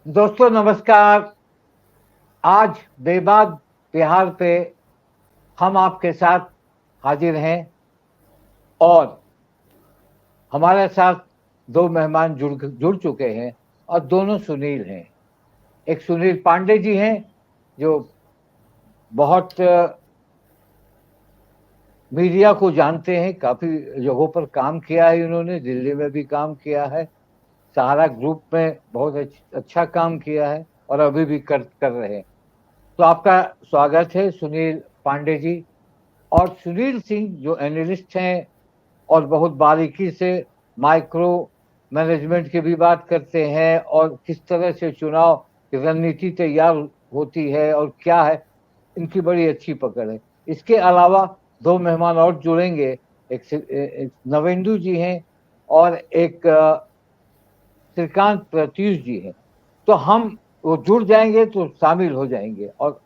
दोस्तों नमस्कार। आज बेबाक बिहार पे हम आपके साथ हाजिर हैं और हमारे साथ दो मेहमान जुड़ चुके हैं और दोनों सुनील हैं। एक सुनील पांडे जी हैं जो बहुत मीडिया को जानते हैं, काफी जगहों पर काम किया है इन्होंने, दिल्ली में भी काम किया है, सहारा ग्रुप में बहुत अच्छा काम किया है और अभी भी कर रहे हैं। तो आपका स्वागत है सुनील पांडे जी। और सुनील सिंह जो एनालिस्ट हैं और बहुत बारीकी से माइक्रो मैनेजमेंट की भी बात करते हैं और किस तरह से चुनाव की रणनीति तैयार होती है और क्या है, इनकी बड़ी अच्छी पकड़ है। इसके अलावा दो मेहमान और जुड़ेंगे। एक नवेंदु जी हैं और एक श्रीकांत प्रत्यूष जी हैं। तो हम वो जुड़ जाएंगे तो शामिल हो जाएंगे और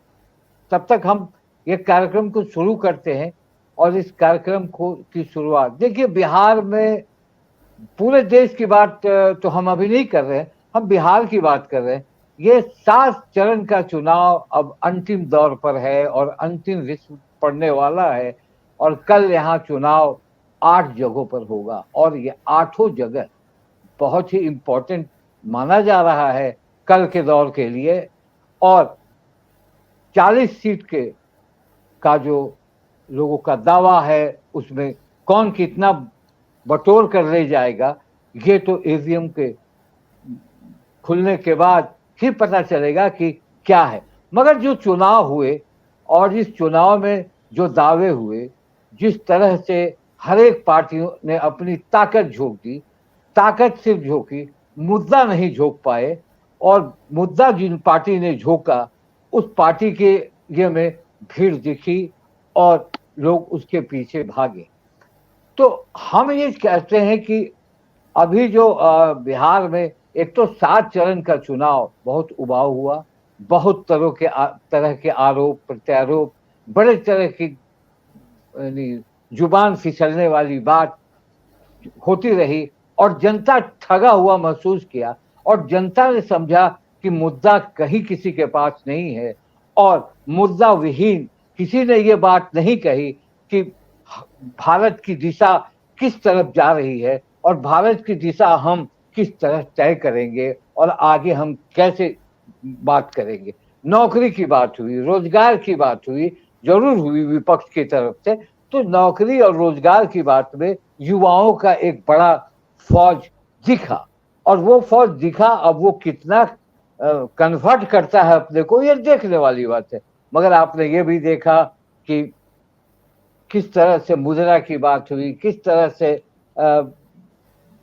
तब तक हम ये कार्यक्रम को शुरू करते हैं। और इस कार्यक्रम को की शुरुआत देखिए, बिहार में पूरे देश की बात तो हम अभी नहीं कर रहे हैं, हम बिहार की बात कर रहे हैं। ये 7 चरण का चुनाव अब अंतिम दौर पर है और अंतिम रिश्त पड़ने वाला है। और कल यहाँ चुनाव 8 जगहों पर होगा और ये 8 जगह बहुत ही इम्पोर्टेंट माना जा रहा है कल के दौर के लिए। और 40 सीट का जो लोगों का दावा है उसमें कौन कितना बटोर कर ले जाएगा, ये तो ईवीएम के खुलने के बाद ही पता चलेगा कि क्या है। मगर जो चुनाव हुए और इस चुनाव में जो दावे हुए, जिस तरह से हर एक पार्टियों ने अपनी ताकत झोंक दी, ताकत सिर्फ झोंकी, मुद्दा नहीं झोंक पाए। और मुद्दा जिन पार्टी ने झोंका उस पार्टी के ये में भीड़ दिखी और लोग उसके पीछे भागे। तो हम ये कहते हैं कि अभी जो बिहार में एक तो 7 चरण का चुनाव बहुत उबाऊ हुआ, बहुत तरह के आरोप प्रत्यारोप, बड़े तरह की जुबान फिसलने वाली बात होती रही और जनता ठगा हुआ महसूस किया। और जनता ने समझा कि मुद्दा कहीं किसी के पास नहीं है और मुद्दा विहीन किसी ने ये बात नहीं कही कि भारत की दिशा किस तरफ जा रही है और भारत की दिशा हम किस तरह तय करेंगे और आगे हम कैसे बात करेंगे। नौकरी की बात हुई, रोजगार की बात हुई, जरूर हुई विपक्ष की तरफ से। तो नौकरी और रोजगार की बात में युवाओं का एक बड़ा फौज दिखा और वो फौज दिखा। अब वो कितना कन्वर्ट करता है अपने को, ये देखने वाली बात है। मगर आपने ये भी देखा कि किस तरह से मुद्रा की बात हुई, किस तरह से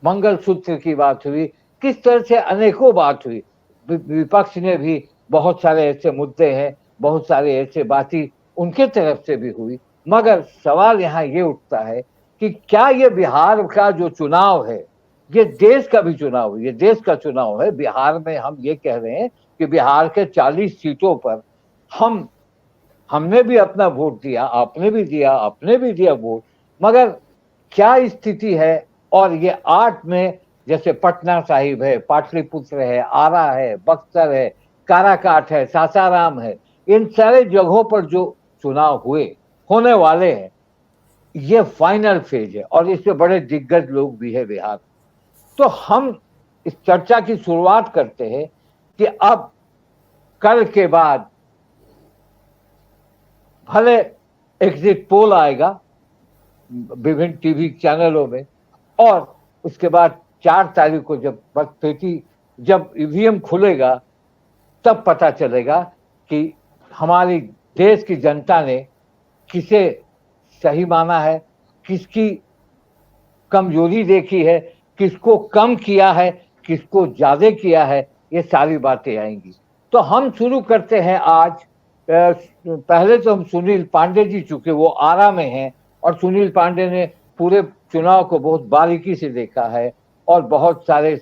मंगलसूत्र की बात हुई, किस तरह से अनेकों बात हुई। विपक्ष ने भी बहुत सारे ऐसे मुद्दे हैं, बहुत सारे ऐसे बातें उनके तरफ से भी हुई। मगर सवाल यहाँ ये उठता है कि क्या ये बिहार का जो चुनाव है, ये देश का भी चुनाव है, ये देश का चुनाव है। बिहार में हम ये कह रहे हैं कि बिहार के 40 सीटों पर हमने भी अपना वोट दिया, आपने भी दिया, आपने भी दिया वोट। मगर क्या स्थिति है? और ये 8 में जैसे पटना साहिब है, पाटलिपुत्र है, आरा है, बक्सर है, काराकाट है, सासाराम है, इन सारे जगहों पर जो चुनाव हुए, होने वाले हैं, ये फाइनल फेज है और इसमें बड़े दिग्गज लोग भी है बिहार। तो हम इस चर्चा की शुरुआत करते हैं कि अब कल के बाद भले एग्जिट पोल आएगा विभिन्न टीवी चैनलों में और उसके बाद 4 तारीख को जब ईवीएम खुलेगा तब पता चलेगा कि हमारी देश की जनता ने किसे सही माना है, किसकी कमजोरी देखी है, किसको कम किया है, किसको ज्यादा किया है, ये सारी बातें आएंगी। तो हम शुरू करते हैं आज। पहले तो हम सुनील पांडे जी, चूंकि वो आरा में हैं और सुनील पांडे ने पूरे चुनाव को बहुत बारीकी से देखा है और बहुत सारे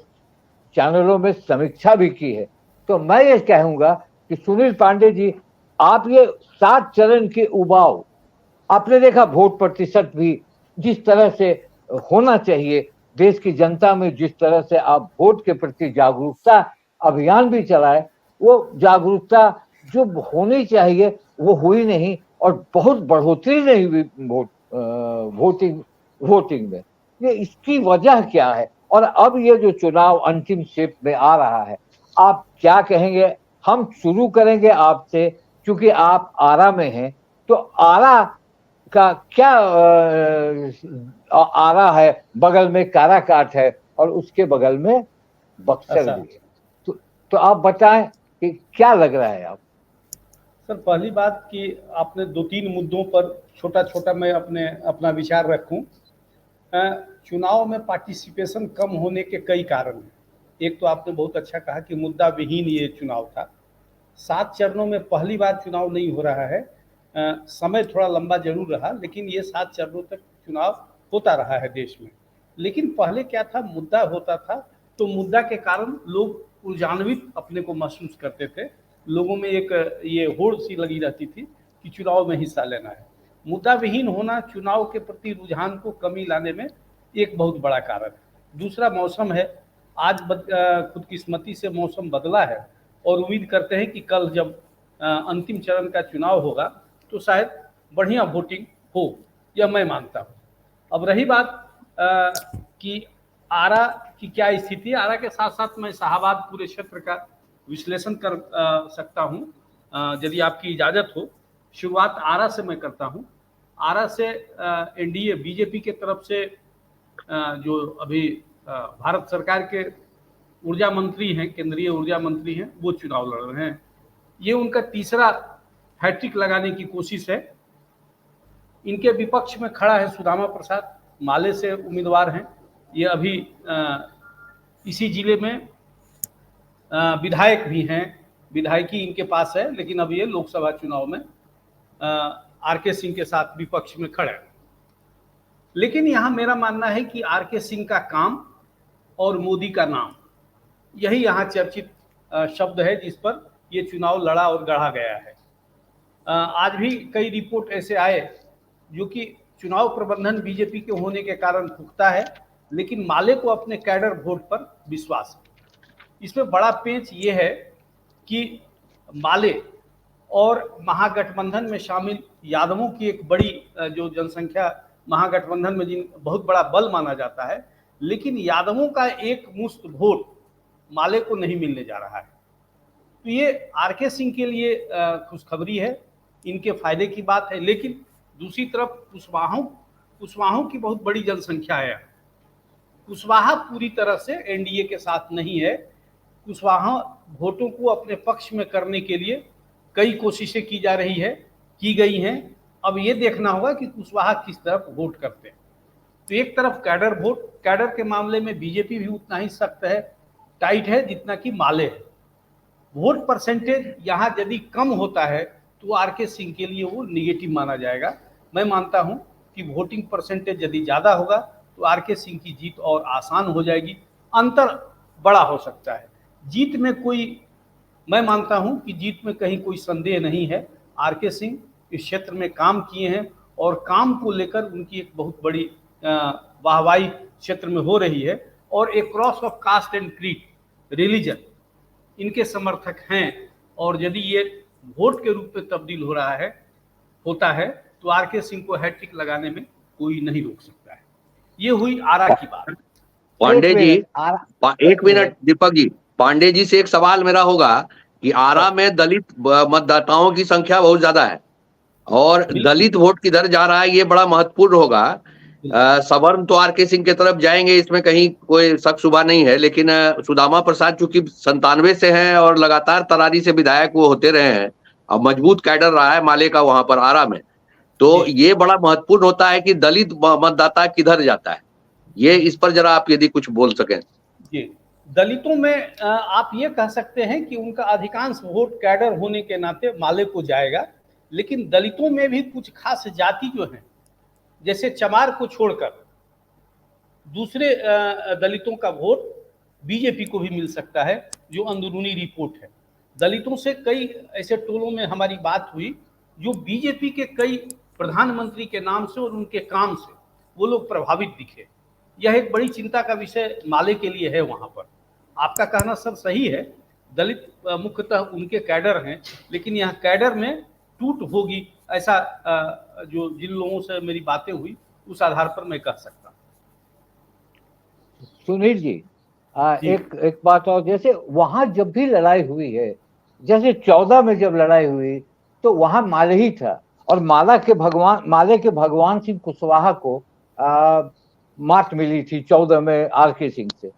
चैनलों में समीक्षा भी की है। तो मैं ये कहूंगा कि सुनील पांडे जी, आप ये 7 चरण के उबाऊ आपने देखा, वोट प्रतिशत भी जिस तरह से होना चाहिए, देश की जनता में जिस तरह से आप वोट के प्रति जागरूकता अभियान भी चलाए, वो जागरूकता जो होनी चाहिए वो हुई नहीं, और बहुत बढ़ोतरी नहीं हुई वोटिंग में। ये इसकी वजह क्या है? और अब ये जो चुनाव अंतिम शेप में आ रहा है, आप क्या कहेंगे? हम शुरू करेंगे आपसे, क्योंकि आप आरा में हैं, तो आरा का क्या आरा है, बगल में काराकाट है और उसके बगल में बक्सर अच्छा भी है। तो आप बताएं कि क्या लग रहा है आप? सर, पहली बात कि आपने 2-3 मुद्दों पर छोटा छोटा मैं अपना विचार रखूं। चुनाव में पार्टिसिपेशन कम होने के कई कारण हैं। एक तो आपने बहुत अच्छा कहा कि मुद्दा विहीन ये चुनाव था। 7 चरणों में पहली बार चुनाव नहीं हो रहा है। समय थोड़ा लंबा जरूर रहा, लेकिन ये 7 चरणों तक चुनाव होता रहा है देश में। लेकिन पहले क्या था, मुद्दा होता था तो मुद्दा के कारण लोग ऊर्जान्वित अपने को महसूस करते थे। लोगों में एक ये होड़ सी लगी रहती थी कि चुनाव में हिस्सा लेना है। मुद्दा विहीन होना चुनाव के प्रति रुझान को कमी लाने में एक बहुत बड़ा कारण है। दूसरा मौसम है। आज खुदकिस्मती से मौसम बदला है और उम्मीद करते हैं कि कल जब अंतिम चरण का चुनाव होगा तो शायद बढ़िया वोटिंग हो, यह मैं मानता हूँ। अब रही बात कि आरा की क्या स्थिति है, आरा के साथ साथ मैं शाहाबाद पूरे क्षेत्र का विश्लेषण कर सकता हूँ, यदि आपकी इजाज़त हो। शुरुआत आरा से मैं करता हूँ। आरा से एनडीए बीजेपी के तरफ से जो अभी भारत सरकार के ऊर्जा मंत्री हैं, केंद्रीय ऊर्जा मंत्री हैं, वो चुनाव लड़ रहे हैं। ये उनका तीसरा हैट्रिक लगाने की कोशिश है। इनके विपक्ष में खड़ा है सुदामा प्रसाद, माले से उम्मीदवार हैं। ये अभी इसी जिले में विधायक भी हैं, विधायकी इनके पास है, लेकिन अब ये लोकसभा चुनाव में आर के सिंह के साथ विपक्ष में खड़े हैं। लेकिन यहाँ मेरा मानना है कि आर के सिंह का काम और मोदी का नाम, यही यहाँ चर्चित शब्द है जिस पर ये चुनाव लड़ा और गढ़ा गया है। आज भी कई रिपोर्ट ऐसे आए जो कि चुनाव प्रबंधन बीजेपी के होने के कारण पुख्ता है, लेकिन माले को अपने कैडर वोट पर विश्वास है। इसमें बड़ा पेंच ये है कि माले और महागठबंधन में शामिल यादवों की एक बड़ी जो जनसंख्या महागठबंधन में जिन बहुत बड़ा बल माना जाता है, लेकिन यादवों का एक मुश्त वोट माले को नहीं मिलने जा रहा है। तो ये आर के सिंह के लिए खुशखबरी है, इनके फायदे की बात है। लेकिन दूसरी तरफ कुशवाहों की बहुत बड़ी जनसंख्या है। कुशवाहा पूरी तरह से एनडीए के साथ नहीं है। कुशवाहा वोटों को अपने पक्ष में करने के लिए कई कोशिशें की गई हैं। अब ये देखना होगा कि कुशवाहा किस तरफ वोट करते हैं। तो एक तरफ कैडर के मामले में बीजेपी भी उतना ही सख्त है, टाइट है जितना कि माले है। वोट परसेंटेज यहाँ यदि कम होता है तो आर के सिंह के लिए वो निगेटिव माना जाएगा। मैं मानता हूँ कि वोटिंग परसेंटेज यदि ज़्यादा होगा तो आर के सिंह की जीत और आसान हो जाएगी, अंतर बड़ा हो सकता है। जीत में मैं मानता हूं कि जीत में कहीं कोई संदेह नहीं है। आर के सिंह इस क्षेत्र में काम किए हैं और काम को लेकर उनकी एक बहुत बड़ी वाहवाही क्षेत्र में हो रही है, और एक cross of caste and creed, religion, इनके समर्थक हैं। और यदि ये वोट के रूप में तब्दील होता है तो आर के सिंह को हैट्रिक लगाने में कोई नहीं रोक सकता है। ये हुई आरा की बात। पांडे जी, एक मिनट दीपक जी, पांडे जी से एक सवाल मेरा होगा कि आरा में दलित मतदाताओं की संख्या बहुत ज्यादा है और दलित वोट किधर जा रहा है ये बड़ा महत्वपूर्ण होगा। सवर्ण तो आर के सिंह की तरफ जाएंगे, इसमें कहीं कोई शक शुबा नहीं है, लेकिन सुदामा प्रसाद चूंकि 97 से हैं और लगातार तरारी से विधायक वो होते रहे हैं और मजबूत कैडर रहा है माले का वहां पर आरा में, तो ये बड़ा महत्वपूर्ण होता है कि दलित मतदाता किधर जाता है। ये इस पर जरा आप यदि कुछ बोल सकें। जी, दलितों में आप ये कह सकते हैं कि उनका अधिकांश वोट कैडर होने के नाते माले को जाएगा, लेकिन दलितों में भी कुछ खास जाति जो हैं, जैसे चमार को छोड़कर दूसरे दलितों का वोट बीजेपी को भी मिल सकता है, जो अंदरूनी रिपोर्ट है। दलितों से कई ऐसे टोलों में हमारी बात हुई जो बीजेपी के कई प्रधानमंत्री के नाम से और उनके काम से वो लोग प्रभावित दिखे। यह एक बड़ी चिंता का विषय माले के लिए है वहां पर। आपका कहना सब सही है, दलित मुख्यतः उनके कैडर हैं, लेकिन यहाँ कैडर में टूट होगी, ऐसा जो जिन लोगों से मेरी बातें हुई उस आधार पर मैं कह सकता हूँ। सुनील जी, एक बात और, जैसे वहां जब भी लड़ाई हुई है, जैसे 14 में जब लड़ाई हुई तो वहां माले ही था, और माले के भगवान सिंह कुशवाहा को मात मिली थी 14 में आर.के. सिंह से।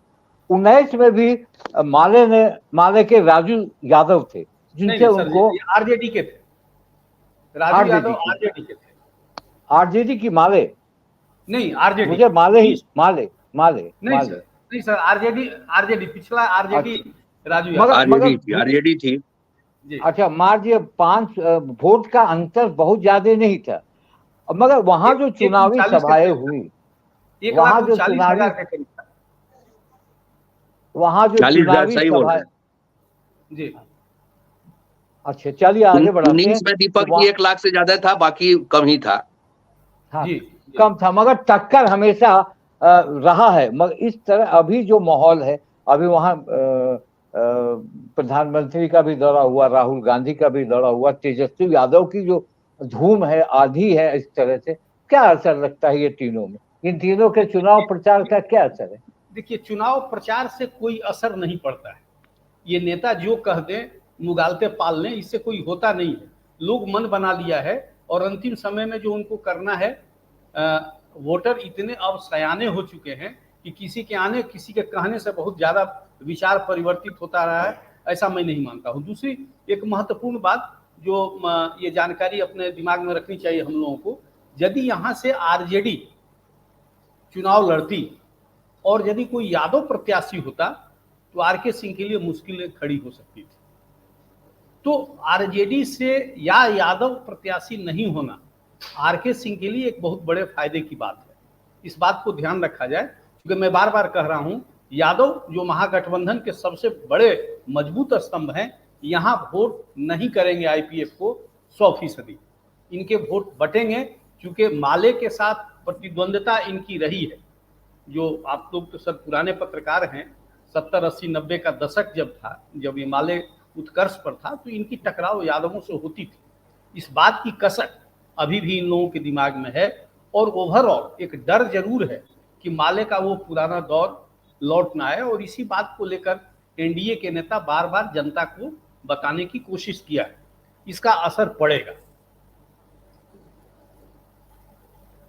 19 में भी माले के राजू यादव थे जिनसे उनको आरजेडी के थे, राजू यादव आरजेडी के थे। आरजेडी की माले नहीं, आरजेडी मुझे माले नहीं सर, आरजेडी पिछला आरजेडी राजू यादव आरजेडी थी। अच्छा, मान लीजिए 5 वोट का अंतर बहुत ज्यादा नहीं था, मगर वहां जो चुनावी सभाएं हुई, वहां जो चुनावी सभाएं जी, अच्छा चलिए आगे बढ़ाते हैं। 19 में दीपक जी 1 लाख से ज्यादा था, बाकी कम ही था। हाँ जी, कम था, मगर टक्कर हमेशा रहा है। मगर इस तरह अभी जो माहौल है, अभी वहां प्रधानमंत्री का भी दौरा हुआ, राहुल गांधी का भी दौरा हुआ, तेजस्वी यादव की जो धूम है, आधी है, इस तरह से क्या असर लगता है ये तीनों में, इन तीनों के चुनाव प्रचार का क्या असर है? देखिए, चुनाव प्रचार से कोई असर नहीं पड़ता है। ये नेता जो कह दें, मुगालते पाल लें, इससे कोई होता नहीं है। लोग मन बना लिया है और अंतिम समय में जो उनको करना है, वोटर इतने अब सयाने हो चुके हैं कि किसी के कहने से बहुत ज्यादा विचार परिवर्तित होता रहा है, ऐसा मैं नहीं मानता हूँ। दूसरी एक महत्वपूर्ण बात जो ये जानकारी अपने दिमाग में रखनी चाहिए हम लोगों को, यदि यहाँ से आरजेडी चुनाव लड़ती और यदि कोई यादव प्रत्याशी होता तो आर.के. सिंह के लिए मुश्किलें खड़ी हो सकती थी। तो आरजेडी से या यादव प्रत्याशी नहीं होना आर.के. सिंह के लिए एक बहुत बड़े फायदे की बात है। इस बात को ध्यान रखा जाए, क्योंकि मैं बार बार कह रहा हूं, यादव जो महागठबंधन के सबसे बड़े मजबूत स्तंभ हैं, यहाँ वोट नहीं करेंगे आईपीएफ को 100%। इनके वोट बटेंगे, क्योंकि माले के साथ प्रतिद्वंदता इनकी रही है। जो आप लोग तो सब पुराने पत्रकार हैं, 70, 80, 90 का दशक जब था, जब ये माले उत्कर्ष पर था, तो इनकी टकराव यादवों से होती थी। इस बात की कसक अभी भी इन लोगों के दिमाग में है, और ओवरऑल एक डर जरूर है कि माले का वो पुराना दौर लौट ना आए, और इसी बात को लेकर एनडीए के नेता बार बार जनता को बताने की कोशिश किया है। इसका असर पड़ेगा।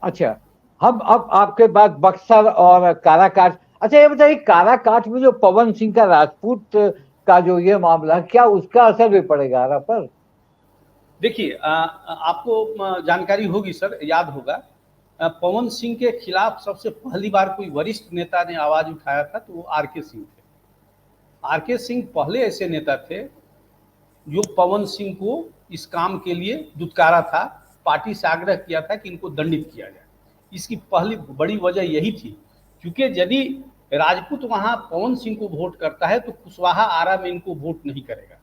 अच्छा, अब आपके बाद बक्सर और काराकाट। अच्छा ये बताइए, काराकाट में जो पवन सिंह का राजपूत का जो ये मामला, क्या उसका असर भी पड़ेगा आरा पर? देखिए, आपको जानकारी होगी सर, याद होगा, पवन सिंह के खिलाफ सबसे पहली बार कोई वरिष्ठ नेता ने आवाज उठाया था तो वो आर.के. सिंह थे। आर.के. सिंह पहले ऐसे नेता थे जो पवन सिंह को इस काम के लिए दुत्कारा था, पार्टी से आग्रह किया था कि इनको दंडित किया जाए। इसकी पहली बड़ी वजह यही थी, क्योंकि यदि राजपूत वहां पवन सिंह को वोट करता है तो कुशवाहा आरा में इनको वोट नहीं करेगा।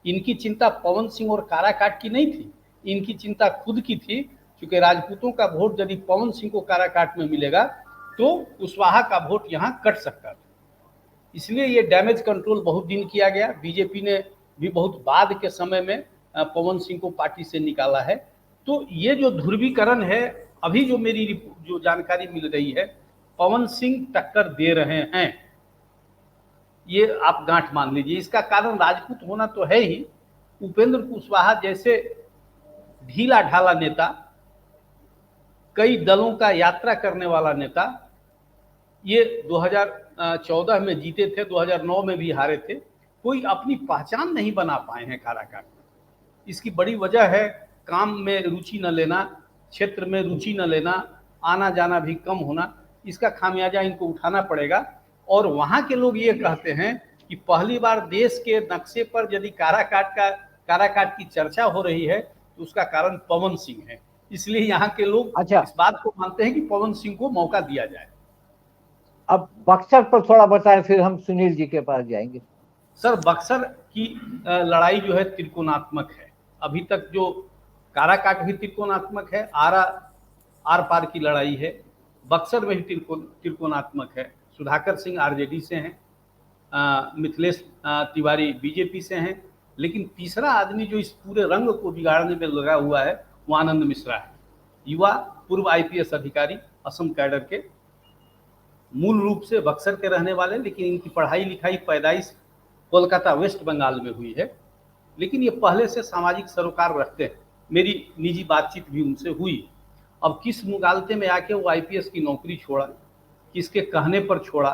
इनकी चिंता पवन सिंह और काराकाट की नहीं थी, इनकी चिंता खुद की थी, क्योंकि राजपूतों का वोट यदि पवन सिंह को काराकाट में मिलेगा तो कुशवाहा का वोट यहाँ कट सकता था। इसलिए ये डैमेज कंट्रोल बहुत दिन किया गया। बीजेपी ने भी बहुत बाद के समय में पवन सिंह को पार्टी से निकाला है। तो ये जो ध्रुवीकरण है, अभी जो मेरी जो जानकारी मिल रही है, पवन सिंह टक्कर दे रहे हैं, ये आप गांठ मान लीजिए। इसका कारण राजपूत होना तो है ही, उपेंद्र कुशवाहा जैसे ढीला ढाला नेता, कई दलों का यात्रा करने वाला नेता, ये 2014 में जीते थे, 2009 में भी हारे थे, कोई अपनी पहचान नहीं बना पाए हैं काराकाट में। इसकी बड़ी वजह है काम में रुचि न लेना, क्षेत्र में रुचि न लेना, आना जाना भी कम होना। इसका खामियाजा इनको उठाना पड़ेगा। और वहाँ के लोग ये कहते हैं कि पहली बार देश के नक्शे पर यदि काराकाट की चर्चा हो रही है तो उसका कारण पवन सिंह है। इसलिए यहाँ के लोग इस बात को मानते हैं कि पवन सिंह को मौका दिया जाए। अब बक्सर पर थोड़ा बताएं, फिर हम सुनील जी के पास जाएंगे। सर, बक्सर की लड़ाई जो है त्रिकोणात्मक है। अभी तक जो काराकाट भी त्रिकोणात्मक है, आर पार की लड़ाई है, बक्सर में भी त्रिकोणात्मक है। सुधाकर सिंह आरजेडी से हैं, मिथिलेश तिवारी बीजेपी से हैं, लेकिन तीसरा आदमी जो इस पूरे रंग को बिगाड़ने में लगा हुआ है वो आनंद मिश्रा है। युवा पूर्व आईपीएस अधिकारी, असम कैडर के, मूल रूप से बक्सर के रहने वाले, लेकिन इनकी पढ़ाई लिखाई पैदाइश कोलकाता वेस्ट बंगाल में हुई है, लेकिन ये पहले से सामाजिक सरोकार रखते हैं। मेरी निजी बातचीत भी उनसे हुई। अब किस मुगालते में आके वो आईपीएस की नौकरी छोड़ा, किसके कहने पर छोड़ा,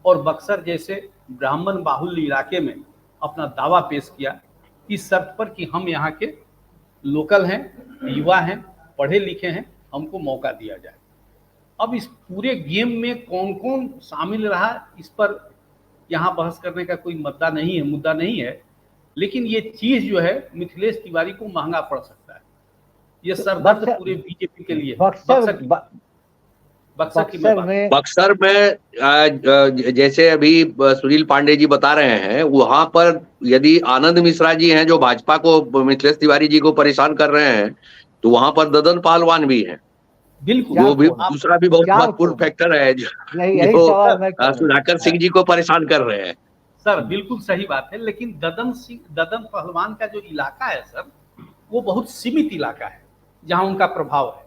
और बक्सर जैसे ब्राह्मण बाहुल्य इलाके में अपना दावा पेश किया इस शर्त पर कि हम यहाँ के लोकल हैं, युवा हैं, पढ़े लिखे हैं, हमको मौका दिया जाए। अब इस पूरे गेम में कौन कौन शामिल रहा इस पर यहाँ बहस करने का कोई मुद्दा नहीं है, लेकिन ये चीज जो है मिथिलेश तिवारी को महंगा पड़ सकता है। ये सरदर्द पूरे बीजेपी के लिए। बक्सर में जैसे अभी सुनील पांडे जी बता रहे हैं, वहां पर यदि आनंद मिश्रा जी हैं जो भाजपा को, मिथिलेश तिवारी जी को परेशान कर रहे हैं, तो वहां पर ददन पहलवान भी हैं। बिल्कुल, वो भी दूसरा भी बहुत महत्वपूर्ण फैक्टर है जो सुधाकर सिंह जी को परेशान कर रहे हैं। सर बिल्कुल सही बात है, लेकिन ददन पहलवान का जो इलाका है सर, वो बहुत सीमित इलाका है जहां उनका प्रभाव है।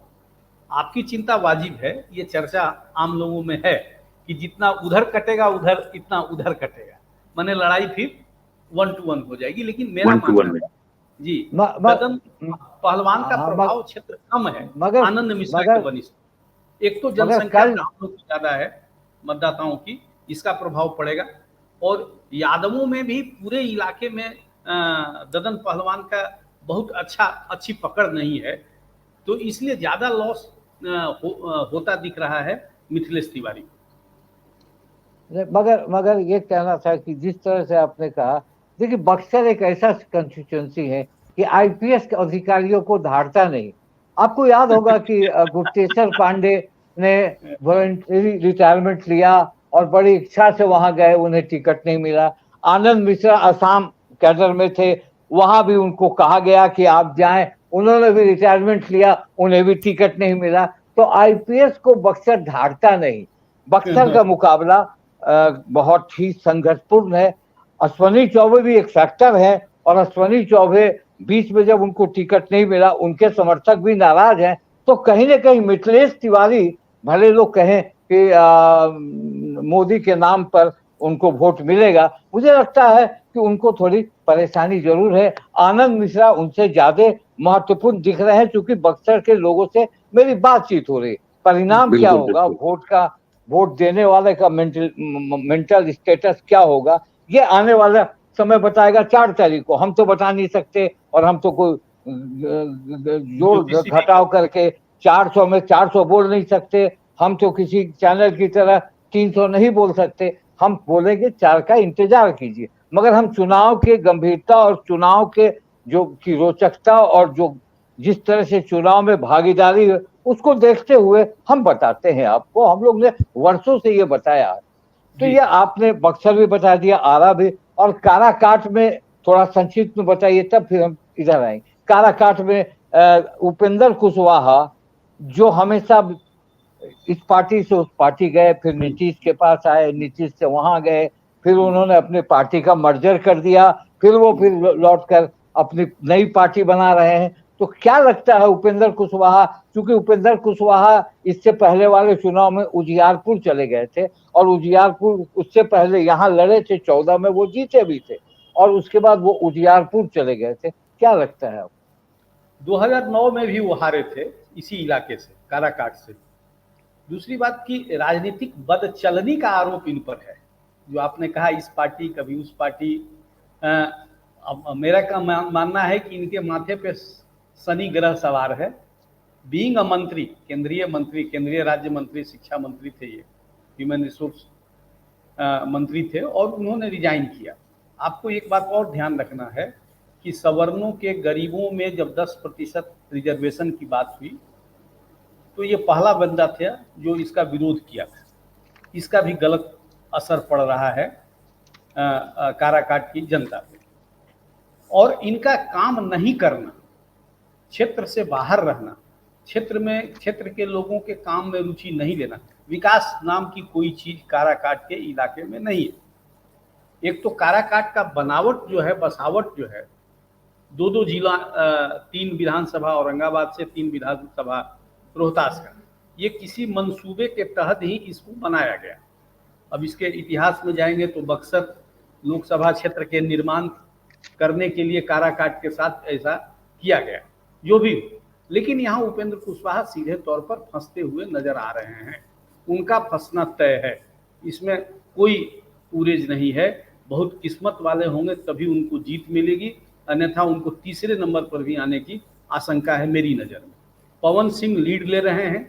आपकी चिंता वाजिब है, ये चर्चा आम लोगों में है कि जितना उधर कटेगा उधर, इतना उधर कटेगा, माने लड़ाई फिर 1 to 1 हो जाएगी। लेकिन मेरा मानना है जी, ददन पहलवान का प्रभाव क्षेत्र कम है आनंद मिश्रा के बनिस्थ। एक तो जनसंख्या ब्राह्मणों की ज्यादा है, मतदाताओं की, इसका प्रभाव पड़ेगा, और यादवों में भी पूरे इलाके में ददन पहलवान का बहुत अच्छी पकड़ नहीं है, तो इसलिए ज्यादा लॉस होता दिख रहा है मिथिलेश तिवारी। मगर ये कहना था कि जिस तरह से आपने कहा, देखिए बक्सर एक ऐसा कंस्टिट्यूएंसी है कि आईपीएस के अधिकारियों को धारता नहीं। आपको याद होगा कि गुप्तेश्वर पांडे ने वॉलंटरी रिटायरमेंट लिया और बड़ी इच्छा से वहां गए, उन्हें टिकट नहीं मिला। आनंद मिश्रा असम कैडर में थे, वहां भी उनको कहा गया कि आप जाएं, उन्होंने भी रिटायरमेंट लिया, उन्हें भी टिकट नहीं मिला। तो आईपीएस को बक्सर धारता नहीं। बक्सर का मुकाबला बहुत ही संघर्षपूर्ण है। अश्वनी चौबे भी एक फैक्टर है, और अश्वनी चौबे बीच में जब उनको टिकट नहीं मिला, उनके समर्थक भी नाराज हैं। तो कहीं ना कहीं मिथिलेश तिवारी, भले लोग कहें कि मोदी के नाम पर उनको वोट मिलेगा, मुझे लगता है कि उनको थोड़ी परेशानी जरूर है। आनंद मिश्रा उनसे ज्यादा महत्वपूर्ण दिख रहे हैं, क्योंकि बक्सर के लोगों से मेरी बातचीत हो रही। परिणाम क्या होगा, वोट देने वाले का मेंटल स्टेटस क्या होगा, ये आने वाला समय बताएगा 4 तारीख को। हम तो बता नहीं सकते, और हम तो कोई जोड़ घटाव करके 400 में 400 बोल नहीं सकते। हम तो किसी चैनल की तरह 300 नहीं बोल सकते। हम बोलेंगे 4 का इंतजार कीजिए। मगर हम चुनाव के गंभीरता और चुनाव के जो की रोचकता और जो जिस तरह से चुनाव में भागीदारी है, उसको देखते हुए हम बताते हैं आपको। हम लोग ने वर्षों से ये बताया। तो ये आपने बक्सर भी बता दिया, आरा भी, और काराकाट में थोड़ा संक्षिप्त में बताइए, तब फिर हम इधर आएंगे। काराकाट में उपेंद्र कुशवाहा, जो हमेशा इस पार्टी से उस पार्टी गए, फिर नीतीश के पास आए, नीतीश से वहां गए, फिर उन्होंने अपनी पार्टी का मर्जर कर दिया, फिर लौटकर अपनी नई पार्टी बना रहे हैं। तो क्या लगता है उपेंद्र कुशवाहा, क्योंकि उपेंद्र कुशवाहा इससे पहले वाले चुनाव में उजियारपुर चले गए थे, और उजियारपुर उससे पहले यहाँ लड़े थे, 14 में वो जीते भी थे, और उसके बाद वो उजियारपुर चले गए थे। क्या लगता है आपको? 2009 में भी वो हारे थे इसी इलाके से, काराकाट से। दूसरी बात की राजनीतिक बदचलनी का आरोप इन पर है, जो आपने कहा इस पार्टी कभी उस पार्टी। अब मेरा मानना है कि इनके माथे पे शनि ग्रह सवार है। बीइंग अ मंत्री, केंद्रीय राज्य मंत्री, शिक्षा मंत्री थे, ये ह्यूमन रिसोर्स मंत्री थे, और उन्होंने रिजाइन किया। आपको एक बात और ध्यान रखना है कि सवर्णों के गरीबों में जब 10% रिजर्वेशन की बात हुई, तो ये पहला बंदा था जो इसका विरोध किया था। इसका भी गलत असर पड़ रहा है काराकाट की जनता पे। और इनका काम नहीं करना, क्षेत्र से बाहर रहना, क्षेत्र के लोगों के काम में रुचि नहीं लेना, विकास नाम की कोई चीज काराकाट के इलाके में नहीं है। एक तो काराकाट का बनावट जो है, बसावट जो है, दो जिला, 3 विधानसभा औरंगाबाद से, 3 विधानसभा रोहतास का, ये किसी मंसूबे के तहत ही इसको बनाया गया। अब इसके इतिहास में जाएंगे तो बक्सर लोकसभा क्षेत्र के निर्माण करने के लिए काराकाट के साथ ऐसा किया गया, जो भी। लेकिन यहाँ उपेंद्र कुशवाहा सीधे तौर पर फंसते हुए नजर आ रहे हैं। उनका फंसना तय है, इसमें कोई उरेज नहीं है। बहुत किस्मत वाले होंगे तभी उनको जीत मिलेगी, अन्यथा उनको तीसरे नंबर पर भी आने की आशंका है मेरी नज़र में। पवन सिंह लीड ले रहे हैं।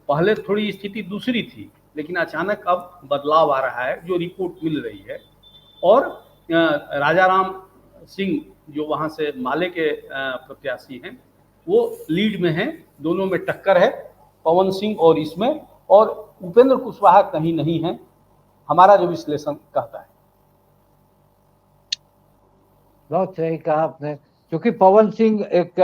पहले थोड़ी स्थिति दूसरी थी, लेकिन अचानक अब बदलाव आ रहा है, जो रिपोर्ट मिल रही है। और राजाराम सिंह जो वहाँ से माले के प्रत्याशी हैं, वो लीड में हैं। दोनों में टक्कर है, पवन सिंह और इसमें, और उपेंद्र कुशवाहा कहीं नहीं है, हमारा जो विश्लेषण कहता है। बहुत सही कहा आपने, क्योंकि पवन सिंह एक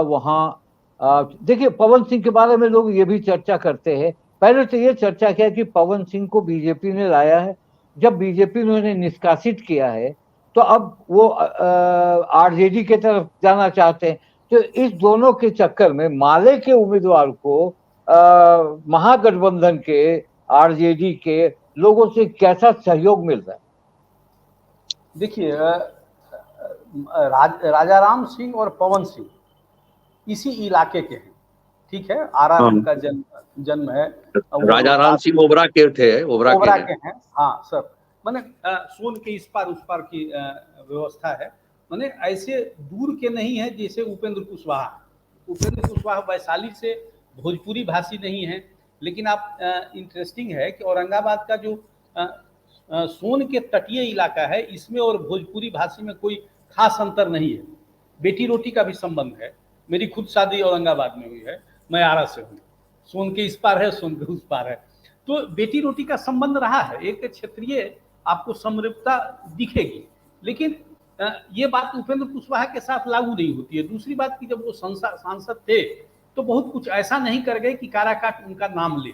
वहाँ देखिए, पवन सिंह के बारे में लोग ये भी चर्चा करते हैं। पहले तो ये चर्चा किया कि पवन सिंह को बीजेपी ने लाया है, जब बीजेपी ने उन्हें निष्कासित किया है तो अब वो आरजेडी के तरफ जाना चाहते हैं। तो इस दोनों के चक्कर में माले के उम्मीदवार को महागठबंधन के, आरजेडी के लोगों से कैसा सहयोग मिल रहा है? देखिए, राजाराम सिंह और पवन सिंह इसी इलाके के हैं, ठीक है। आरा उनका जन्म है। राजाराम सिंह ओबरा के थे, ओबरा के हैं। हाँ सर, मैंने सोन के इस पार उस पार की व्यवस्था है, मैंने ऐसे दूर के नहीं है जैसे उपेंद्र कुशवाहा। उपेंद्र कुशवाहा वैशाली से भोजपुरी भाषी नहीं है, लेकिन आप इंटरेस्टिंग है कि औरंगाबाद का जो सोन के तटीय इलाका है, इसमें और भोजपुरी भाषी में कोई खास अंतर नहीं है। बेटी रोटी का भी संबंध है। मेरी खुद शादी औरंगाबाद में हुई है, मैं आरा से हूँ। सोन के इस पार है, सोन के उस पार है, तो बेटी रोटी का संबंध रहा है। एक क्षेत्रीय आपको समरूपता दिखेगी, लेकिन ये बात उपेंद्र कुशवाहा के साथ लागू नहीं होती है। दूसरी बात कि जब वो सांसद थे तो बहुत कुछ ऐसा नहीं कर गए कि काराकाट उनका नाम ले।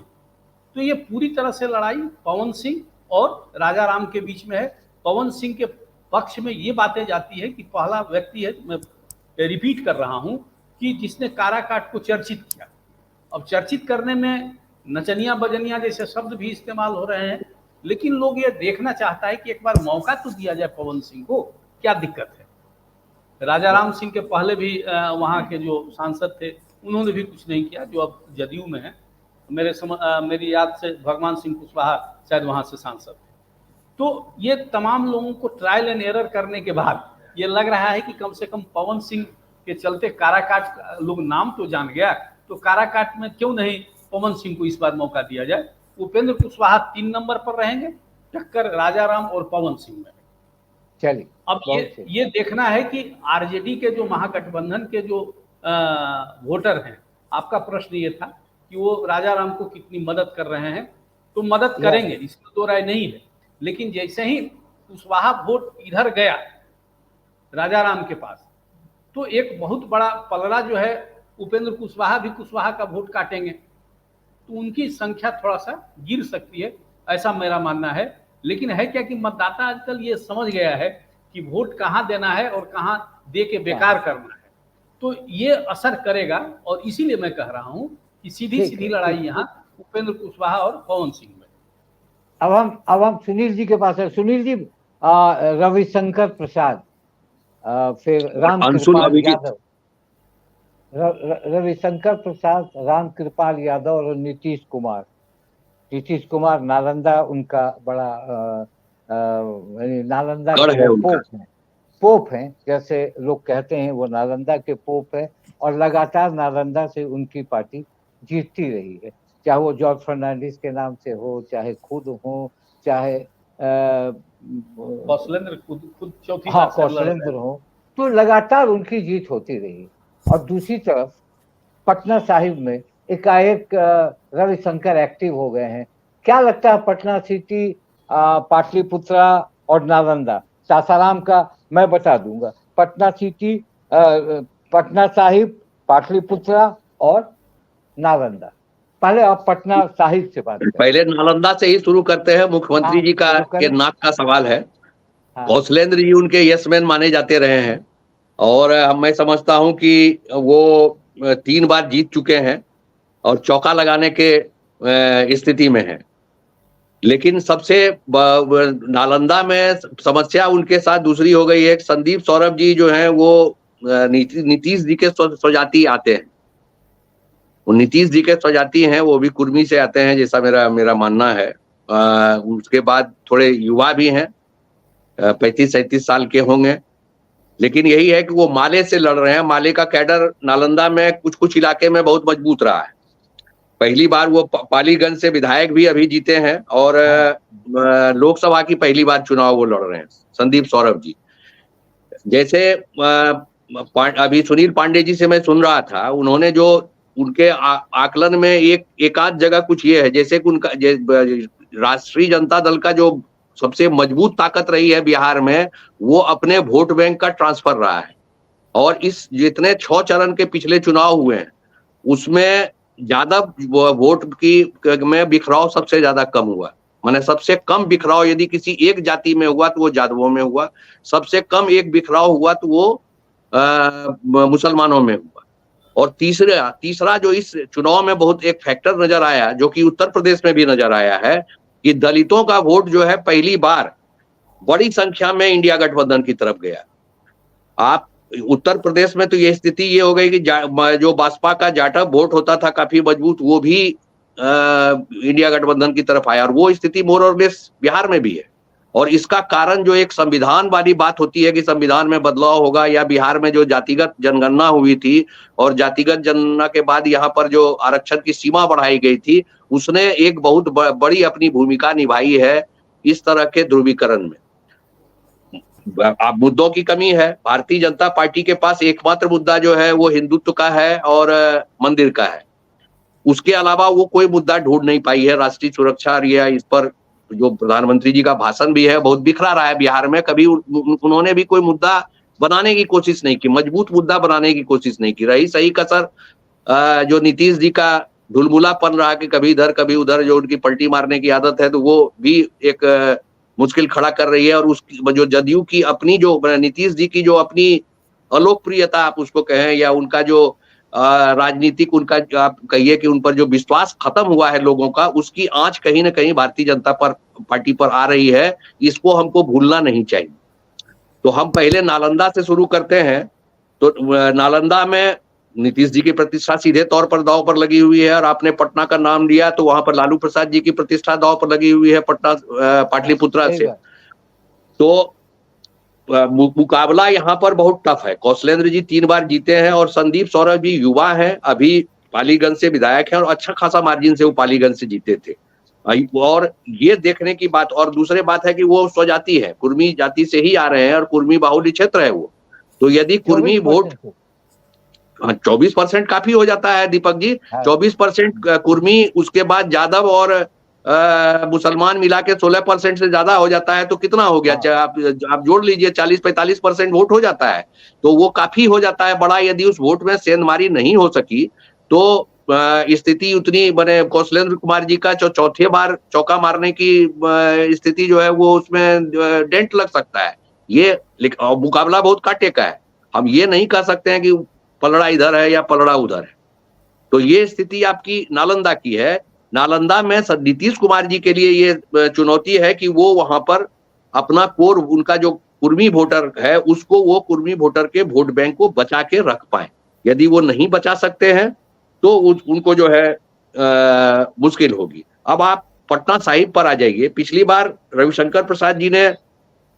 तो ये पूरी तरह से लड़ाई पवन सिंह और राजाराम के बीच में है। पवन सिंह के पक्ष में ये बातें जाती है कि पहला व्यक्ति है, मैं रिपीट कर रहा हूं, कि जिसने काराकाट को चर्चित किया। अब चर्चित करने में नचनिया बजनिया जैसे शब्द भी इस्तेमाल हो रहे हैं, लेकिन लोग ये देखना चाहता है कि एक बार मौका तो दिया जाए पवन सिंह को, क्या दिक्कत है। राजाराम सिंह के पहले भी वहाँ के जो सांसद थे उन्होंने भी कुछ नहीं किया, जो अब जदयू में है। मेरी याद से भगवान सिंह कुशवाहा शायद वहाँ से सांसद थे। तो ये तमाम लोगों को ट्रायल एंड एरर करने के बाद ये लग रहा है कि कम से कम पवन सिंह के चलते काराकाट लोग नाम तो जान गया, तो काराकाट में क्यों नहीं पवन सिंह को इस बार मौका दिया जाए। उपेंद्र कुशवाहा 3 नंबर पर रहेंगे, टक्कर राजाराम और पवन सिंह में। चलिए, अब ये देखना है कि आरजेडी के जो महागठबंधन के जो वोटर हैं, आपका प्रश्न ये था कि वो राजाराम को कितनी मदद कर रहे हैं। तो मदद करेंगे, इसमें दो राय नहीं है। लेकिन जैसे ही कुशवाहा वोट इधर गया राजाराम के पास, तो एक बहुत बड़ा पलड़ा जो है, उपेंद्र कुशवाहा भी कुशवाहा का वोट काटेंगे, तो उनकी संख्या थोड़ा सा गिर सकती है, ऐसा मेरा मानना है। लेकिन है क्या कि मतदाता आजकल ये समझ गया है कि वोट कहाँ देना है और कहाँ दे के बेकार करना है, तो ये असर करेगा। और इसीलिए मैं कह रहा हूँ कि सीधी लड़ाई यहाँ उपेंद्र कुशवाहा और पवन सिंह में। अब हम सुनील जी के पास है। सुनील जी, रविशंकर प्रसाद, फिर रामकृपाल यादव, रविशंकर प्रसाद, रामकृपाल यादव और नीतीश कुमार नालंदा उनका बड़ा नालंदा के पोप हैं, जैसे लोग कहते हैं, वो नालंदा के पोप है। और लगातार नालंदा से उनकी पार्टी जीतती रही है, चाहे वो जॉर्ज फर्नांडिस के नाम से हो, चाहे खुद हो, चाहे कौशलेंद्र खुद चौथी कौशलेंद्र हो, तो लगातार उनकी जीत होती रही। और दूसरी तरफ पटना साहिब में एकाएक रविशंकर एक्टिव हो गए हैं। क्या लगता है, पटना सिटी, पाटलिपुत्रा और नालंदा, सासाराम का मैं बता दूंगा, पटना सिटी, पटना साहिब, पाटलिपुत्रा और नालंदा, पहले आप पटना साहिब से बात करें। पहले नालंदा से ही शुरू करते हैं। मुख्यमंत्री जी का के नाक का सवाल है। कौशलेंद्र जी उनके यस-मैन माने जाते रहे हैं और मैं समझता हूं कि वो 3 बार जीत चुके हैं और चौका लगाने के स्थिति में है। लेकिन सबसे नालंदा में समस्या उनके साथ दूसरी हो गई है। संदीप सौरभ जी जो हैं वो नीतीश जी के स्वजाति आते हैं। वो नीतीश जी के स्वजाति हैं, वो भी कुर्मी से आते हैं जैसा मेरा मानना है। उसके बाद थोड़े युवा भी हैं, 35-37 साल के होंगे। लेकिन यही है कि वो माले से लड़ रहे हैं। माले का कैडर नालंदा में कुछ इलाके में बहुत मजबूत रहा है। पहली बार वो पालीगंज से विधायक भी अभी जीते हैं और लोकसभा की पहली बार चुनाव वो लड़ रहे हैं, संदीप सौरभ जी। जैसे अभी सुनील पांडे जी से मैं सुन रहा था, उन्होंने जो उनके आकलन में एक आध जगह कुछ ये है, जैसे कि उनका राष्ट्रीय जनता दल का जो सबसे मजबूत ताकत रही है बिहार में, वो अपने वोट बैंक का ट्रांसफर रहा है। और इस जितने 6 चरण के पिछले चुनाव हुए हैं उसमें ज्यादा वोट की में बिखराव सबसे ज्यादा कम हुआ। माने सबसे कम बिखराव यदि किसी एक जाति में हुआ तो वो यादवों में हुआ, सबसे कम एक बिखराव हुआ तो वो मुसलमानों में हुआ। और तीसरा जो इस चुनाव में बहुत एक फैक्टर नजर आया, जो कि उत्तर प्रदेश में भी नजर आया है, कि दलितों का वोट जो है पहली बार बड़ी संख्या में इंडिया गठबंधन की तरफ गया। आप उत्तर प्रदेश में तो ये स्थिति ये हो गई कि जो बसपा का जाटा वोट होता था काफी मजबूत, वो भी इंडिया गठबंधन की तरफ आया। और वो स्थिति मोर और लेस बिहार में भी है। और इसका कारण जो एक संविधान वाली बात होती है कि संविधान में बदलाव होगा, या बिहार में जो जातिगत जनगणना हुई थी और जातिगत जनगणना के बाद यहाँ पर जो आरक्षण की सीमा बढ़ाई गई थी, उसने एक बहुत बड़ी अपनी भूमिका निभाई है इस तरह के ध्रुवीकरण में। अब मुद्दों की कमी है। भारतीय जनता पार्टी के पास एकमात्र मुद्दा जो है वो हिंदुत्व का है और मंदिर का है। उसके अलावा वो कोई मुद्दा ढूंढ नहीं पाई है। राष्ट्रीय सुरक्षा या इस पर जो प्रधानमंत्री जी का भाषण भी है बहुत बिखरा रहा है बिहार में। कभी उन्होंने भी कोई मुद्दा बनाने की कोशिश नहीं की, मजबूत मुद्दा बनाने की कोशिश नहीं की। रही सही कसर जो नीतीश जी का ढुलमुलापन रहा कि कभी इधर कभी उधर, जो उनकी पलटी मारने की आदत है, तो वो भी एक मुश्किल खड़ा कर रही है। और उसकी जो जदयू की अपनी जो नीतीश जी की जो अपनी अलोकप्रियता आप उसको कहें, या उनका जो राजनीतिक उनका आप कहिए कि उन पर जो विश्वास खत्म हुआ है लोगों का, उसकी आंच कहीं ना कहीं भारतीय जनता पार्टी पर आ रही है। इसको हमको भूलना नहीं चाहिए। तो हम पहले नालंदा से शुरू करते हैं। तो नालंदा में नीतीश जी की प्रतिष्ठा सीधे तौर पर दांव पर लगी हुई है। और आपने पटना का नाम लिया तो वहां पर लालू प्रसाद जी की प्रतिष्ठा दांव पर लगी हुई है पटना पाटलिपुत्रा से। तो मुकाबला यहाँ पर बहुत टफ है। कौशलेंद्र जी 3 बार जीते हैं और संदीप सौरभ जी युवा हैं, अभी पालीगंज से विधायक हैं और अच्छा खासा मार्जिन से वो पालीगंज से जीते थे। और ये देखने की बात, और दूसरी बात है कि वो स्वजाति है, कुर्मी जाति से ही आ रहे हैं और कुर्मी बाहुल्य क्षेत्र है वो। तो यदि कुर्मी वोट 24% काफी हो जाता है दीपक जी। 24% कुर्मी, उसके बाद यादव और मुसलमान मिला के 16% से ज्यादा हो जाता है। तो कितना हो गया? आप जोड़ लीजिए, 40-45% वोट हो जाता है। तो वो काफी हो जाता है बड़ा। यदि उस वोट में सेंधमारी नहीं हो सकी तो स्थिति उतनी बने। कौशलेंद्र कुमार जी का चौथे बार चौका मारने की स्थिति जो है वो उसमें डेंट लग सकता है। ये मुकाबला बहुत कांटे का है। हम ये नहीं कह सकते हैं कि पलड़ा इधर है या पलड़ा उधर है। तो ये स्थिति आपकी नालंदा की है। नालंदा में नीतीश कुमार जी के लिए ये चुनौती है कि वो वहां पर अपना कोर, उनका जो कुर्मी वोटर है, उसको वो कुर्मी वोटर के वोट बैंक को बचा के रख पाए। यदि वो नहीं बचा सकते हैं तो उनको जो है मुश्किल होगी। अब आप पटना साहिब पर आ जाइए। पिछली बार रविशंकर प्रसाद जी ने,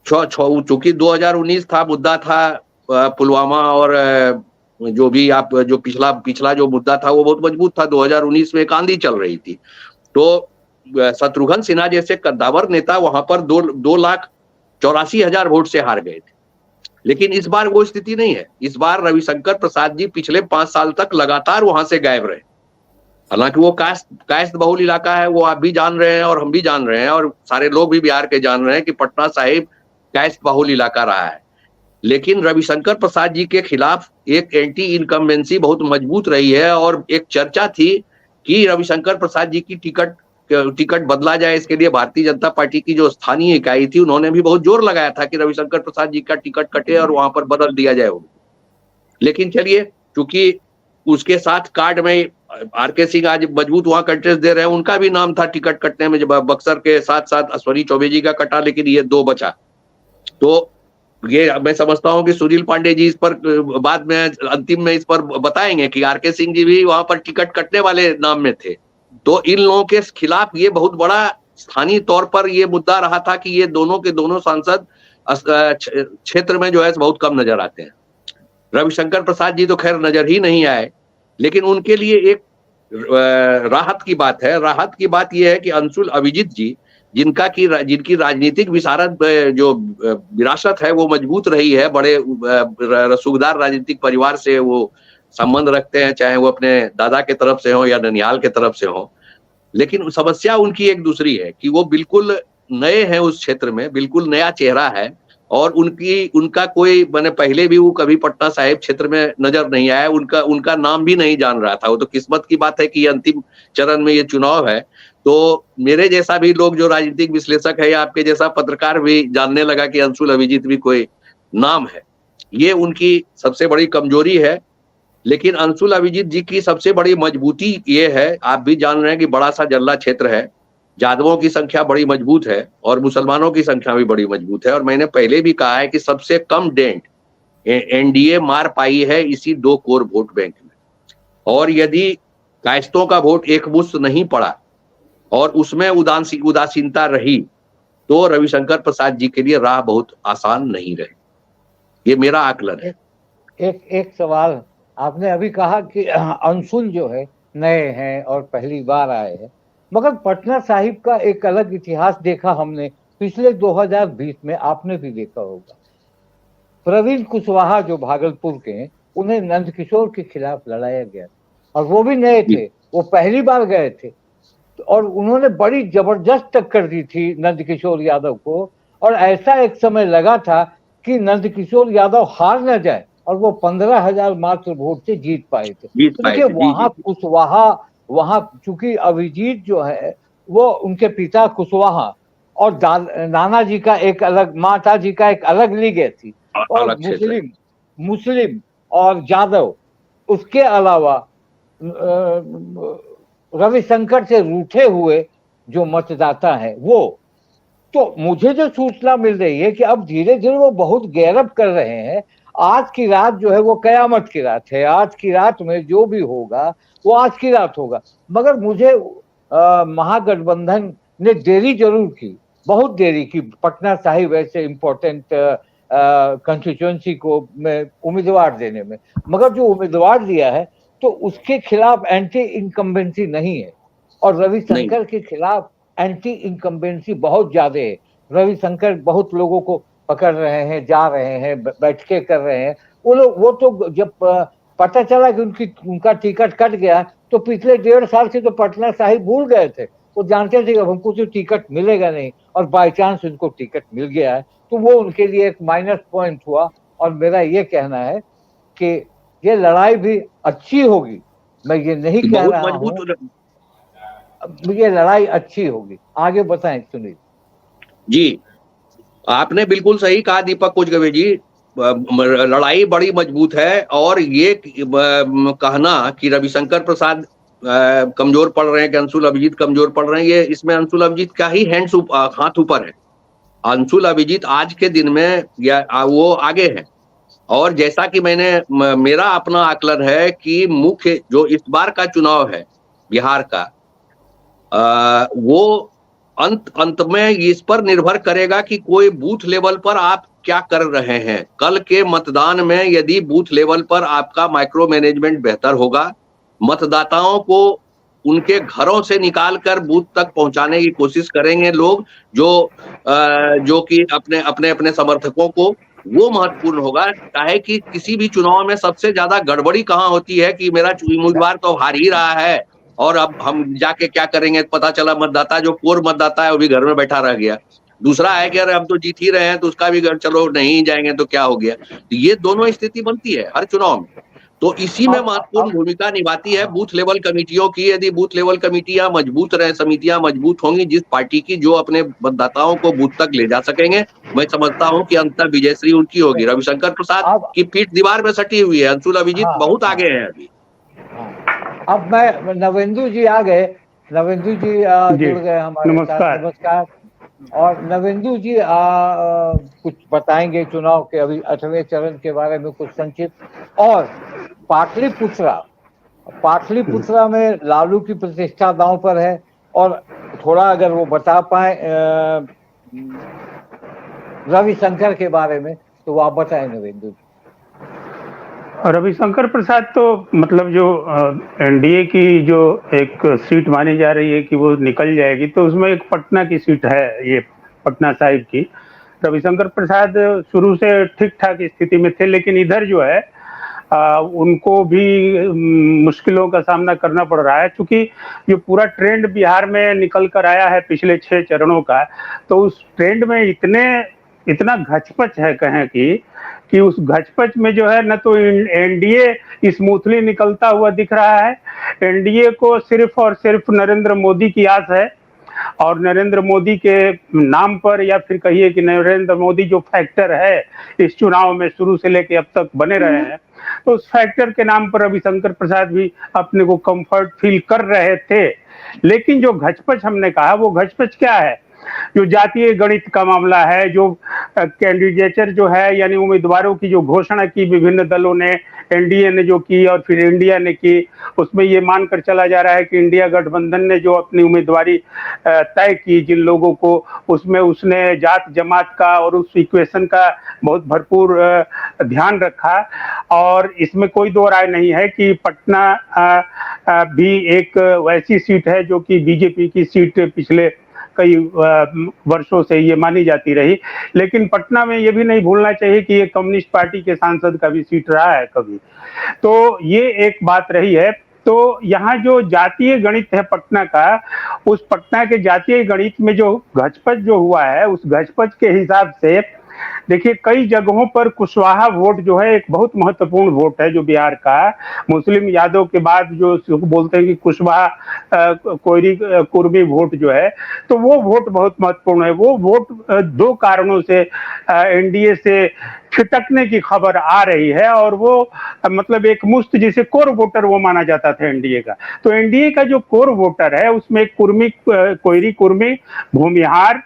चूंकि 2019 था, मुद्दा था पुलवामा, और जो भी आप जो पिछला जो मुद्दा था वो बहुत मजबूत था। 2019 में एक आंधी चल रही थी। तो शत्रुघ्न सिन्हा जैसे कद्दावर नेता वहां पर 2,84,000 वोट से हार गए थे। लेकिन इस बार वो स्थिति नहीं है। इस बार रविशंकर प्रसाद जी पिछले 5 साल तक लगातार वहां से गायब रहे। हालांकि वो कास्ट बहुल इलाका है, वो आप भी जान रहे हैं और हम भी जान रहे हैं और सारे लोग भी बिहार के जान रहे हैं कि पटना साहिब कास्ट बहुल इलाका रहा है। लेकिन रविशंकर प्रसाद जी के खिलाफ एक एंटी इनकम्बेंसी बहुत मजबूत रही है। और एक चर्चा थी कि रविशंकर प्रसाद जी की टिकट बदला जाए। इसके लिए भारतीय जनता पार्टी की जो स्थानीय इकाई थी उन्होंने भी बहुत जोर लगाया था कि रविशंकर प्रसाद जी का टिकट कटे और वहां पर बदल दिया जाए उनको। लेकिन चलिए, क्योंकि उसके साथ कार्ड में आरके सिंह आज मजबूत वहां कंटेस्ट दे रहे हैं, उनका भी नाम था टिकट कटने में, जब बक्सर के साथ साथ अश्वनी चौबे जी का कटा, लेकिन ये 2 बचा। तो ये मैं समझता हूं कि सुनील पांडे जी इस पर बाद में अंतिम में इस पर बताएंगे कि आरके सिंह जी भी वहां पर टिकट कटने वाले नाम में थे। तो इन लोगों के खिलाफ ये बहुत बड़ा स्थानीय तौर पर ये मुद्दा रहा था कि ये दोनों के दोनों सांसद क्षेत्र में जो है बहुत कम नजर आते हैं। रविशंकर प्रसाद जी तो खैर नजर ही नहीं आए, लेकिन उनके लिए एक राहत की बात है। राहत की बात यह है कि अंशुल अभिजीत जी, जिनकी राजनीतिक विशारद जो विरासत है वो मजबूत रही है, बड़े रसूखदार राजनीतिक परिवार से वो संबंध रखते हैं, चाहे वो अपने दादा के तरफ से हो या ननिहाल के तरफ से हो। लेकिन समस्या उनकी एक दूसरी है कि वो बिल्कुल नए हैं उस क्षेत्र में, बिल्कुल नया चेहरा है, और उनका कोई, मैंने पहले भी वो कभी पटना साहिब क्षेत्र में नजर नहीं आया, उनका नाम भी नहीं जान रहा था। वो तो किस्मत की बात है कि अंतिम चरण में ये चुनाव है, तो मेरे जैसा भी लोग जो राजनीतिक विश्लेषक है या आपके जैसा पत्रकार भी जानने लगा कि अंशुल अभिजीत भी कोई नाम है। ये उनकी सबसे बड़ी कमजोरी है। लेकिन अंशुल अभिजीत जी की सबसे बड़ी मजबूती ये है, आप भी जान रहे हैं कि बड़ा सा जल्ला क्षेत्र है, यादवों की संख्या बड़ी मजबूत है और मुसलमानों की संख्या भी बड़ी मजबूत है। और मैंने पहले भी कहा है कि सबसे कम डेंट एनडीए मार पाई है इसी 2 कोर वोट बैंक में। और यदि कायस्तों का वोट एकमुश्त नहीं पड़ा और उसमें उदासीनता रही, तो रविशंकर प्रसाद जी के लिए राह बहुत आसान नहीं रही। ये मेरा आकलन है। एक सवाल, आपने अभी कहा कि अंशुल जो है नए हैं और पहली बार आए हैं, मगर पटना साहिब का एक अलग इतिहास देखा हमने पिछले 2020 में, आपने भी देखा होगा। प्रवीण कुशवाहा जो भागलपुर के हैं, उन्हें नंदकिशोर के खिलाफ लड़ाया गया और वो भी नए थे, वो पहली बार गए थे और उन्होंने बड़ी जबरदस्त टक्कर दी थी नंदकिशोर यादव को। और ऐसा एक समय लगा था कि नंदकिशोर यादव हार न जाए और वो 15,000 मात्र वोट से जीत पाए थे। देखिए वहां कुशवाहा, वहां चूंकि अभिजीत जो है वो उनके पिता कुशवाहा और नाना जी का एक अलग, माता जी का एक अलग लीग थी, और मुस्लिम और यादव, उसके अलावा रविशंकर से रूठे हुए जो मतदाता है वो, तो मुझे जो सूचना मिल रही है कि अब धीरे धीरे वो बहुत गैरब कर रहे हैं। आज की रात जो है वो कयामत की रात है, आज की रात में जो भी होगा वो आज की रात होगा। मगर मुझे महागठबंधन ने देरी जरूर की, बहुत देरी की, पटना साहिब ऐसे इम्पोर्टेंट कंस्टिट्यूएंसी को में उम्मीदवार देने में, मगर जो उम्मीदवार दिया है तो उसके खिलाफ एंटी इनकम्बेंसी नहीं है और रविशंकर के खिलाफ एंटी इनकम्बेंसी बहुत ज्यादा है। रविशंकर बहुत लोगों को पकड़ रहे हैं, जा रहे हैं, बैठकें कर रहे हैं। वो तो जब पता चला कि उनका टिकट कट गया तो पिछले 1.5 साल से तो पटना साहिब भूल गए थे। वो जानते थे कि हमको तो टिकट मिलेगा नहीं, और बाई चांस उनको टिकट मिल गया है, तो वो उनके लिए एक माइनस पॉइंट हुआ। और मेरा ये कहना है कि ये लड़ाई भी अच्छी होगी, मैं ये नहीं कह रहा हूं, ये लड़ाई अच्छी होगी। आगे बताएं सुनील जी। आपने बिल्कुल सही कहा दीपक कुचगवे जी, लड़ाई बड़ी मजबूत है। और ये कहना कि रविशंकर प्रसाद कमजोर पड़ रहे हैं कि अंशुल अभिजीत कमजोर पड़ रहे हैं, ये इसमें अंशुल अभिजीत का ही हाथ ऊपर है। अंशुल अभिजीत आज के दिन में वो आगे है। और जैसा कि मेरा अपना आकलन है कि मुख्य जो इस बार का चुनाव है बिहार का, वो अंत में इस पर निर्भर करेगा कि कोई बूथ लेवल पर आप क्या कर रहे हैं। कल के मतदान में यदि बूथ लेवल पर आपका माइक्रो मैनेजमेंट बेहतर होगा, मतदाताओं को उनके घरों से निकालकर बूथ तक पहुंचाने की कोशिश करेंगे लोग, जो कि अपने समर्थकों को, वो महत्वपूर्ण होगा। चाहे कि किसी भी चुनाव में सबसे ज्यादा गड़बड़ी कहाँ होती है कि मेरा उम्मीदवार तो हार ही रहा है और अब हम जाके क्या करेंगे, पता चला मतदाता जो कोर मतदाता है वो भी घर में बैठा रह गया। दूसरा है कि अरे हम तो जीत ही रहे हैं तो उसका भी घर, चलो नहीं जाएंगे तो क्या हो गया। तो ये दोनों स्थिति बनती है हर चुनाव में। तो इसी में महत्वपूर्ण भूमिका निभाती है बूथ लेवल कमेटियों की। यदि बूथ लेवल कमेटियां मजबूत रहे, समितियां मजबूत होंगी, जिस पार्टी की जो अपने मतदाताओं को बूथ तक ले जा सकेंगे, मैं समझता हूं कि अंतर विजयश्री उनकी होगी। रविशंकर प्रसाद की पीठ दीवार में सटी हुई है, अंशुल अभिजीत बहुत आगे है अभी। अब मैं नवेंदु जी आ गए, नवेंदु जी जुड़ गए हमारे साथ। नमस्कार। और नवेंदु जी कुछ बताएंगे चुनाव के अभी 8वें चरण के बारे में कुछ संक्षिप्त। और पाटलिपुत्रा में लालू की प्रतिष्ठा दांव पर है, और थोड़ा अगर वो बता पाए रविशंकर के बारे में तो वो आप बताएं नवेंदु जी। रविशंकर प्रसाद तो मतलब जो एनडीए की जो एक सीट मानी जा रही है कि वो निकल जाएगी, तो उसमें एक पटना की सीट है, ये पटना साहिब की। रविशंकर प्रसाद शुरू से ठीक ठाक स्थिति में थे, लेकिन इधर जो है उनको भी मुश्किलों का सामना करना पड़ रहा है, क्योंकि जो पूरा ट्रेंड बिहार में निकल कर आया है पिछले 6 चरणों का, तो उस ट्रेंड में इतना घचपच है कहें कि उस घचपच में जो है न तो एनडीए स्मूथली निकलता हुआ दिख रहा है। एनडीए को सिर्फ और सिर्फ नरेंद्र मोदी की आस है, और नरेंद्र मोदी के नाम पर, या फिर कहिए कि नरेंद्र मोदी जो फैक्टर है इस चुनाव में शुरू से लेके अब तक बने रहे हैं, तो उस फैक्टर के नाम पर रविशंकर प्रसाद भी अपने को कंफर्ट फील कर रहे थे। लेकिन जो घचपच हमने कहा, वो घचपच क्या है? जो जातीय गणित का मामला है, जो कैंडिडेचर जो है, यानी उम्मीदवारों की जो घोषणा की विभिन्न दलों ने, एनडीए ने जो की और फिर इंडिया ने की, उसमें ये मानकर चला जा रहा है कि इंडिया गठबंधन ने जो अपनी उम्मीदवारी तय की जिन लोगों को, उसमें उसने जात जमात का और उस इक्वेशन का बहुत भरपूर ध्यान रखा। और इसमें कोई दो राय नहीं है कि पटना भी एक वैसी सीट है जो कि बीजेपी की सीट पिछले कई वर्षों से ये मानी जाती रही। लेकिन पटना में ये भी नहीं भूलना चाहिए कि ये कम्युनिस्ट पार्टी के सांसद का भी सीट रहा है कभी, तो ये एक बात रही है। तो यहाँ जो जातीय गणित है पटना का, उस पटना के जातीय गणित में जो घचपच जो हुआ है, उस घचपच के हिसाब से देखिए कई जगहों पर कुशवाहा वोट जो है एक बहुत महत्वपूर्ण वोट है, जो बिहार का मुस्लिम यादव के बाद जो बोलते हैं कि कुशवाहा कोयरी कुर्मी वोट जो है, तो वो वोट बहुत महत्वपूर्ण है। वो वोट 2 कारणों से एनडीए से छिटकने की खबर आ रही है, और वो मतलब एक मुश्त जिसे कोर वोटर वो माना जाता था एनडीए का, तो एनडीए का जो कोर वोटर है उसमें कुर्मी, कोयरी कुर्मी, भूमिहार,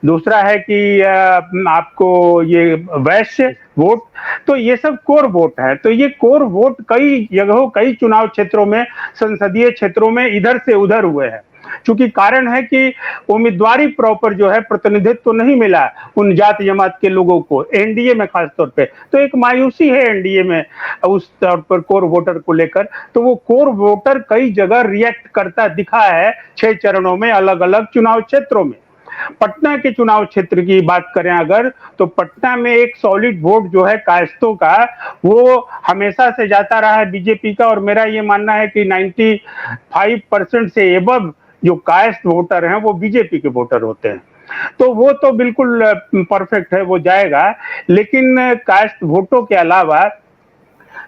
दूसरा है कि आपको ये वैश्य वोट, तो ये सब कोर वोट है। तो ये कोर वोट कई जगहों, कई चुनाव क्षेत्रों में, संसदीय क्षेत्रों में इधर से उधर हुए हैं, क्योंकि कारण है कि उम्मीदवारी प्रॉपर जो है प्रतिनिधित्व तो नहीं मिला उन जात जमात के लोगों को एनडीए में खास तौर पे। तो एक मायूसी है एनडीए में उस तौर पर कोर वोटर को लेकर। तो वो कोर वोटर कई जगह रिएक्ट करता दिखा है 6 चरणों में, अलग अलग चुनाव क्षेत्रों में। पटना के चुनाव क्षेत्र की बात करें अगर, तो पटना में एक सॉलिड वोट जो है कायस्थों का, वो हमेशा से जाता रहा है बीजेपी का, और मेरा ये मानना है कि 95% से एबव जो कायस्थ वोटर हैं वो बीजेपी के वोटर होते हैं। तो वो तो बिल्कुल परफेक्ट है, वो जाएगा। लेकिन कायस्थ वोटों के अलावा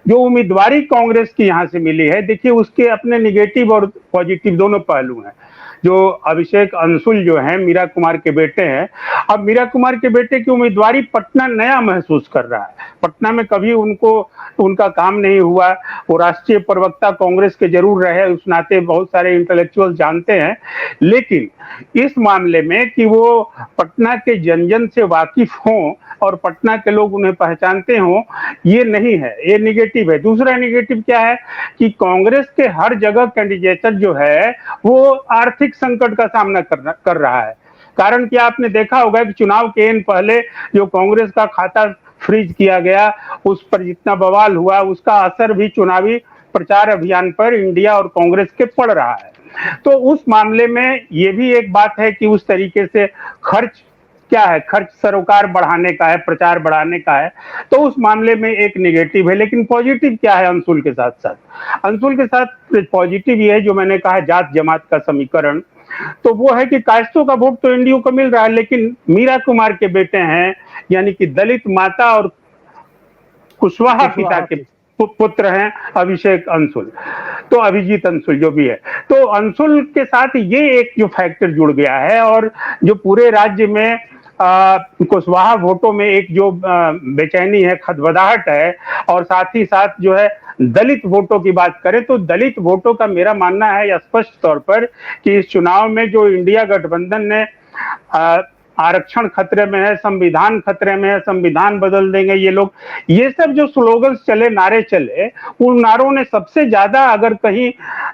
जो उम्मीदवारी कांग्रेस की यहाँ से मिली है, देखिए उसके अपने निगेटिव और पॉजिटिव दोनों पहलू हैं। जो अभिषेक अंशुल जो हैं, मीरा कुमार के बेटे हैं, अब मीरा कुमार के बेटे की उम्मीदवारी पटना नया महसूस कर रहा है। पटना में कभी उनका काम नहीं हुआ, वो राष्ट्रीय प्रवक्ता कांग्रेस के जरूर रहे, उस नाते बहुत सारे इंटेलेक्चुअल जानते हैं। लेकिन इस मामले में कि वो पटना के जन जन से वाकिफ हों और पटना के लोग उन्हें पहचानते हों, ये नहीं है, ये निगेटिव है। दूसरा निगेटिव क्या है कि कांग्रेस के हर जगह कैंडिडेटर जो है वो आर्थिक संकट का सामना कर रहा है। कारण क्या, आपने देखा होगा कि चुनाव के पहले जो कांग्रेस का खाता फ्रीज किया गया, उस पर जितना बवाल हुआ, उसका असर भी चुनावी प्रचार अभियान पर इंडिया और कांग्रेस के पड़ रहा है। तो उस मामले में ये भी एक बात है कि उस तरीके से खर्च क्या है, खर्च सरोकार बढ़ाने का है, प्रचार बढ़ाने का है, तो उस मामले में एक निगेटिव है। लेकिन पॉजिटिव क्या है अंशुल के साथ साथ? अंशुल के साथ पॉजिटिव ये है जो मैंने कहा, जात जमात का समीकरण, तो वो है कि कायस्थों का वोट तो एनडीए को मिल रहा है, लेकिन मीरा कुमार के बेटे हैं, यानी कि दलित माता और कुशवाहा पिता के पुत्र हैं अभिषेक अंशुल, तो अभिजीत अंशुल जो भी है, तो अंशुल के साथ ये एक जो फैक्टर जुड़ गया है और जो पूरे राज्य में कुशवाहा वोटों में एक जो बेचैनी है, खदबदाहट है, और साथ ही साथ जो है दलित वोटों की बात करें तो दलित वोटों का मेरा मानना है स्पष्ट तौर पर कि इस चुनाव में जो इंडिया गठबंधन ने आरक्षण खतरे में है, संविधान खतरे में है, संविधान बदल देंगे ये लोग, ये सब जो स्लोगन्स चले, नारे चले, उन नारों ने सबसे ज्यादा अगर कहीं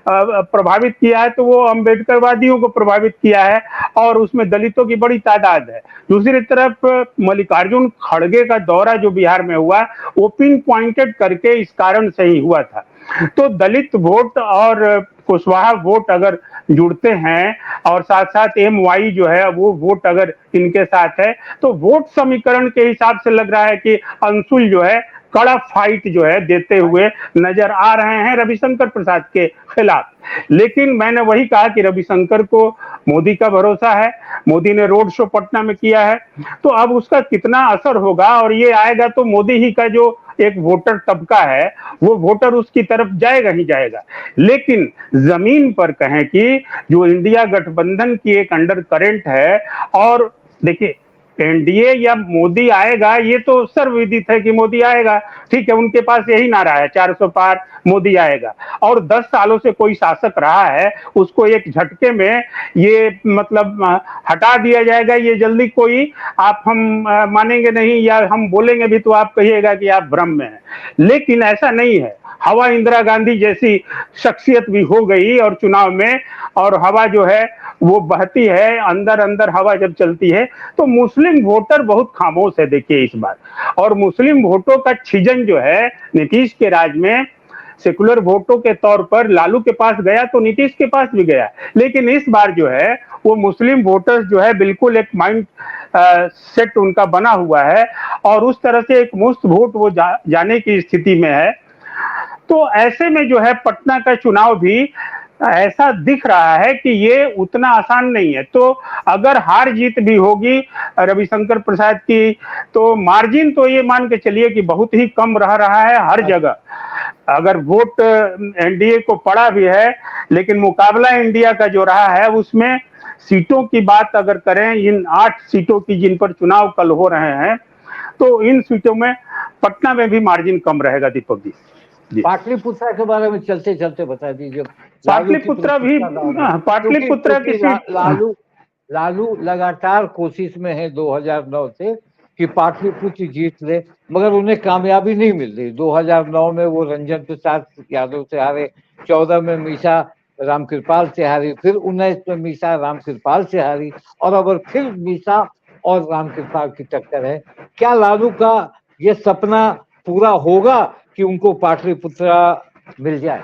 प्रभावित किया है तो वो अम्बेडकरवादियों को प्रभावित किया है और उसमें दलितों की बड़ी तादाद है। दूसरी तरफ मल्लिकार्जुन खड़गे का दौरा जो बिहार में हुआ वो पिन पॉइंटेड करके इस कारण से ही हुआ था। तो दलित वोट और कुशवाहा वोट अगर जुड़ते हैं और साथ साथ MY जो है वो वोट अगर इनके साथ है तो वोट समीकरण के हिसाब से लग रहा है कि अंशुल जो है कड़ा फाइट जो है देते हुए नजर आ रहे हैं रविशंकर प्रसाद के खिलाफ। लेकिन मैंने वही कहा कि रविशंकर को मोदी का भरोसा है, मोदी ने रोड शो पटना में किया है, तो अब उसका कितना असर होगा और ये आएगा तो मोदी ही का जो एक वोटर तबका है वो वोटर उसकी तरफ जाएगा ही जाएगा। लेकिन जमीन पर कहें कि जो इंडिया गठबंधन की एक अंडर करंट है, और देखिए एनडीए या मोदी आएगा ये तो सर्वविदित है कि मोदी आएगा, ठीक है, उनके पास यही नारा है 400 पार मोदी आएगा, और 10 सालों से कोई शासक रहा है उसको एक झटके में ये मतलब हटा दिया जाएगा, ये जल्दी कोई आप हम मानेंगे नहीं, या हम बोलेंगे भी तो आप कहिएगा कि आप भ्रम में हैं। लेकिन ऐसा नहीं है, हवा इंदिरा गांधी जैसी शख्सियत भी हो गई और चुनाव में, और हवा जो है वो बहती है, अंदर अंदर हवा जब चलती है तो मुस्लिम वोटर बहुत खामोश है देखिए इस बार, और मुस्लिम वोटों का छिजन जो है नीतीश के राज में सेकुलर वोटों के तौर पर लालू के पास गया तो नीतीश के पास भी गया, लेकिन इस बार जो है वो मुस्लिम वोटर्स जो है बिल्कुल एक माइंड सेट उनका बना हुआ है और उस तरह से एक मुफ्त वोट वो जाने की स्थिति में है। तो ऐसे में जो है पटना का चुनाव भी ऐसा दिख रहा है कि ये उतना आसान नहीं है। तो अगर हार जीत भी होगी रविशंकर प्रसाद की तो मार्जिन तो ये मान के चलिए कि बहुत ही कम रहा है हर जगह। अगर वोट एनडीए को पड़ा भी है लेकिन मुकाबला इंडिया का जो रहा है उसमें सीटों की बात अगर करें, इन 8 सीटों की जिन पर चुनाव कल हो रहे हैं, तो इन सीटों में पटना में भी मार्जिन कम रहेगा। दीपक जी, पाटलिपुत्रा के बारे में चलते चलते बता दीजिए। पाटलिपुत्रा भी, पाटलिपुत्रा की सीट लालू लगातार कोशिश में है 2009 से कि पाटलिपुत्र जीत ले, मगर उन्हें कामयाबी नहीं मिल रही। 2009 में वो रंजन प्रसाद यादव से हारे, 14 में मीसा रामकृपाल से हारी, फिर 19 में मीसा रामकृपाल से हारी, और अब फिर मीसा और रामकृपाल की टक्कर है। क्या लालू का ये सपना पूरा होगा कि उनको पाटलिपुत्रा मिल जाए?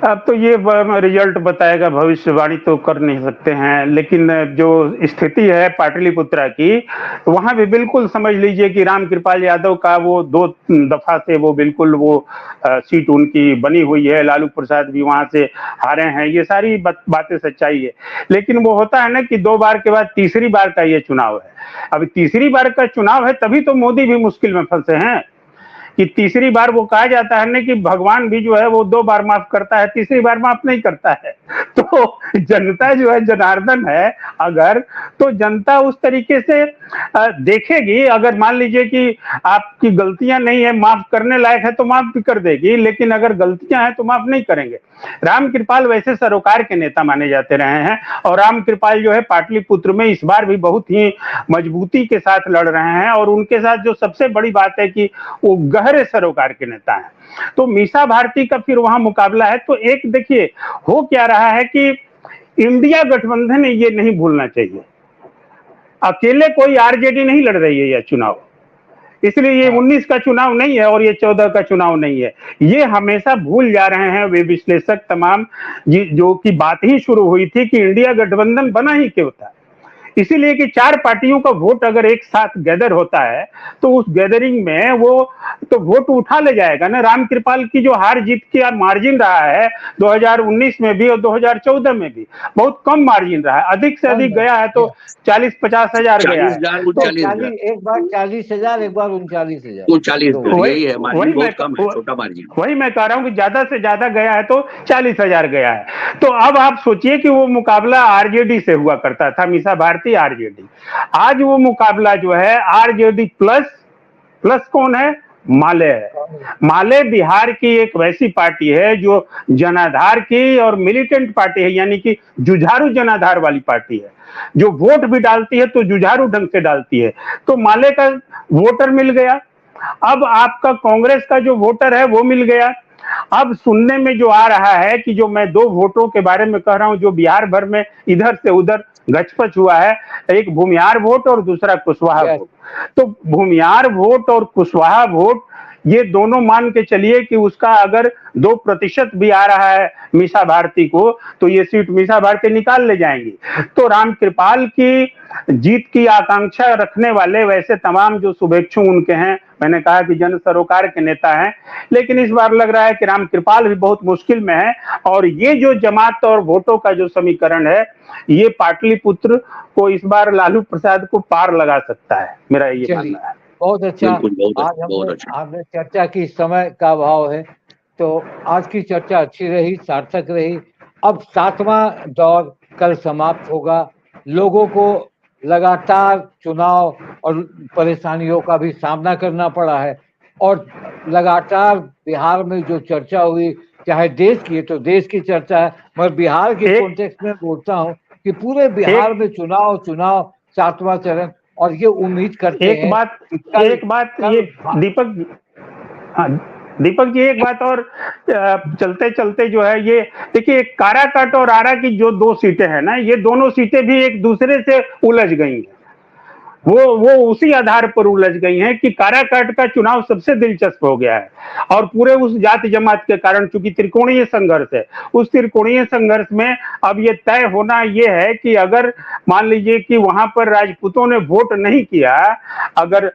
अब तो ये रिजल्ट बताएगा, भविष्यवाणी तो कर नहीं सकते हैं, लेकिन जो स्थिति है पाटलिपुत्रा की वहां भी बिल्कुल समझ लीजिए कि रामकृपाल यादव का वो 2 दफा से वो बिल्कुल वो सीट उनकी बनी हुई है, लालू प्रसाद भी वहां से हारे हैं, ये सारी बातें सच्चाई है। लेकिन वो होता है ना कि 2 बार के बाद तीसरी बार का ये चुनाव है। अब तीसरी बार का चुनाव है तभी तो मोदी भी मुश्किल में फंसे हैं कि तीसरी बार वो कहा जाता है ना कि भगवान भी जो है वो 2 बार माफ करता है, तीसरी बार माफ नहीं करता है। तो जनता जो है जनार्दन है, अगर तो जनता उस तरीके से देखेगी, अगर मान लीजिए कि आपकी गलतियां नहीं है, माफ करने लायक है तो माफ भी कर देगी, लेकिन अगर गलतियां हैं तो माफ नहीं करेंगे। रामकृपाल वैसे सरोकार के नेता माने जाते रहे हैं और रामकृपाल जो है पाटलिपुत्र में इस बार भी बहुत ही मजबूती के साथ लड़ रहे हैं, और उनके साथ जो सबसे बड़ी बात है कि वो गहरे सरोकार के नेता हैं। तो मीसा भारती का फिर वहां मुकाबला है। तो एक देखिए हो क्या रहा है कि इंडिया गठबंधन ये नहीं भूलना चाहिए, अकेले कोई आरजेडी नहीं लड़ रही है यह चुनाव, इसलिए ये 19 का चुनाव नहीं है और ये 14 का चुनाव नहीं है। ये हमेशा भूल जा रहे हैं वे विश्लेषक तमाम जो कि बात ही शुरू हुई थी कि इंडिया गठबंधन बना ही क्यों था। इसीलिए कि 4 पार्टियों का वोट अगर एक साथ गैदर होता है तो उस गैदरिंग में वो तो वोट उठा ले जाएगा ना। रामकृपाल की जो हार जीत का मार्जिन रहा है 2019 में भी और 2014 में भी बहुत कम मार्जिन रहा है, अधिक से अधिक गया है तो 40-50 हजार गया है। 40,000 एक बार 40,000, एक बार 39,000, 39,000 यही है मार्जिन, बहुत कम है, छोटा मार्जिन। वही मैं कह रहा हूँ कि ज्यादा से ज्यादा गया है तो 40,000 गया है। तो अब आप सोचिए कि वो मुकाबला आरजेडी से हुआ करता था, मीसा भारती आरजेडी, आज वो मुकाबला जो है आरजेडी प्लस कौन है, माले है। माले बिहार की एक वैसी पार्टी है जो जनाधार की और मिलिटेंट पार्टी है, यानी कि जुझारू जनाधार वाली पार्टी है, जो वोट भी डालती है तो जुझारू ढंग से डालती है। तो माले का वोटर मिल गया, अब आपका कांग्रेस का जो वोटर है वो मिल गया। अब सुनने में जो आ रहा है कि जो मैं 2 वोटों के बारे में कह रहा हूं जो बिहार भर में इधर से उधर गचपच हुआ है, एक भूमिहार वोट और दूसरा कुशवाहा वोट। तो भूमिहार वोट और कुशवाहा वोट ये दोनों मान के चलिए कि उसका अगर 2% भी आ रहा है मीसा भारती को तो ये सीट मीसा भारती निकाल ले जाएंगी। तो रामकृपाल की जीत की आकांक्षा रखने वाले वैसे तमाम जो शुभेच्छु उनके हैं, मैंने कहा कि जन सरोकार के नेता हैं, लेकिन इस बार लग रहा है कि रामकृपाल भी बहुत मुश्किल में है। और ये जो जमात और वोटों का जो समीकरण है ये पाटलिपुत्र को इस बार लालू प्रसाद को पार लगा सकता है, मेरा ये मानना है। बहुत अच्छा। आज हमने चर्चा की, समय का अभाव है तो आज की चर्चा अच्छी रही, सार्थक रही। अब 7वां दौर कल समाप्त होगा। लोगों को लगातार चुनाव और परेशानियों का भी सामना करना पड़ा है और लगातार बिहार में जो चर्चा हुई, चाहे देश की है तो देश की चर्चा है, मगर बिहार के कॉन्टेक्स्ट में बोलता हूँ कि पूरे बिहार में चुनाव 7वां चरण, और ये उम्मीद करते हैं। एक बात ये दीपक जी एक बात और चलते चलते जो है ये देखिए, काराकाट और आरा की जो 2 सीटें हैं ना, ये दोनों सीटें भी एक दूसरे से उलझ गई हैं। वो उसी आधार पर उलझ गई हैं कि काराकाट का चुनाव सबसे दिलचस्प हो गया है और पूरे उस जाति जमात के कारण, चूंकि त्रिकोणीय संघर्ष है, उस त्रिकोणीय संघर्ष में अब ये तय होना ये है कि अगर मान लीजिए कि वहां पर राजपूतों ने वोट नहीं किया अगर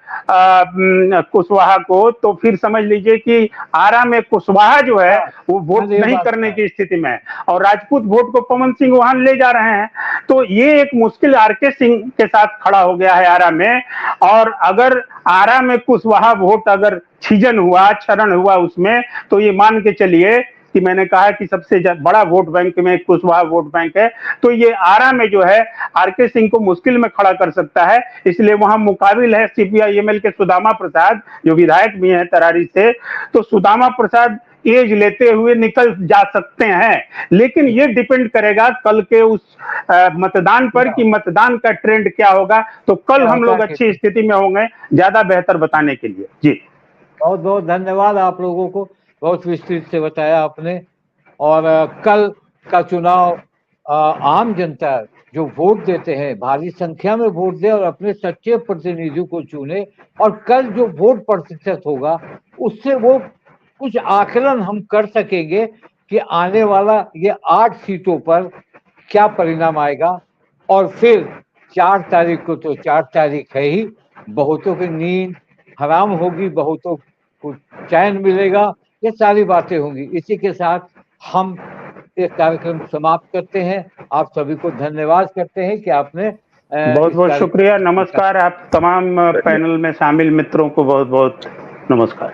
कुशवाहा को, तो फिर समझ लीजिए कि आरा में कुशवाहा जो है वो वोट नहीं करने की स्थिति में है और राजपूत वोट को पवन सिंह वहां ले जा रहे हैं। तो ये एक मुश्किल आरके सिंह के साथ खड़ा हो गया है आरा में। और अगर आरा में कुशवाहा वोट अगर छिजन हुआ, क्षरण हुआ उसमें, तो ये मान के चलिए कि मैंने कहा कि सबसे बड़ा वोट बैंक में कुशवाहा वोट बैंक है, तो ये आरा में जो है आरके सिंह को मुश्किल में खड़ा कर सकता है। इसलिए वहां मुकाबिल है सीपीआई-एमएल के सुदामा प्रसाद जो विधायक भी हैं तरारी से, तो सुदामा प्रसाद एज लेते हुए निकल जा सकते हैं, लेकिन ये डिपेंड करेगा कल के उस मतदान पर कि मतदान का ट्रेंड क्या होगा। तो कल हम लोग अच्छी स्थिति में होंगे ज्यादा बेहतर बताने के लिए। जी बहुत बहुत धन्यवाद आप लोगों को, बहुत विस्तृत से बताया आपने। और कल का चुनाव आम जनता जो वोट देते हैं भारी संख्या में वोट दे और अपने सच्चे प्रतिनिधि को चुने, और कल जो वोट प्रतिशत होगा उससे वो कुछ आकलन हम कर सकेंगे कि आने वाला ये 8 सीटों पर क्या परिणाम आएगा। और फिर 4 तारीख को तो 4 तारीख है ही, बहुतों की नींद हराम होगी, बहुतों को चैन मिलेगा, ये सारी बातें होंगी। इसी के साथ हम एक कार्यक्रम समाप्त करते हैं। आप सभी को धन्यवाद करते हैं कि आपने बहुत बहुत शुक्रिया, नमस्कार। आप तमाम पैनल में शामिल मित्रों को बहुत बहुत नमस्कार।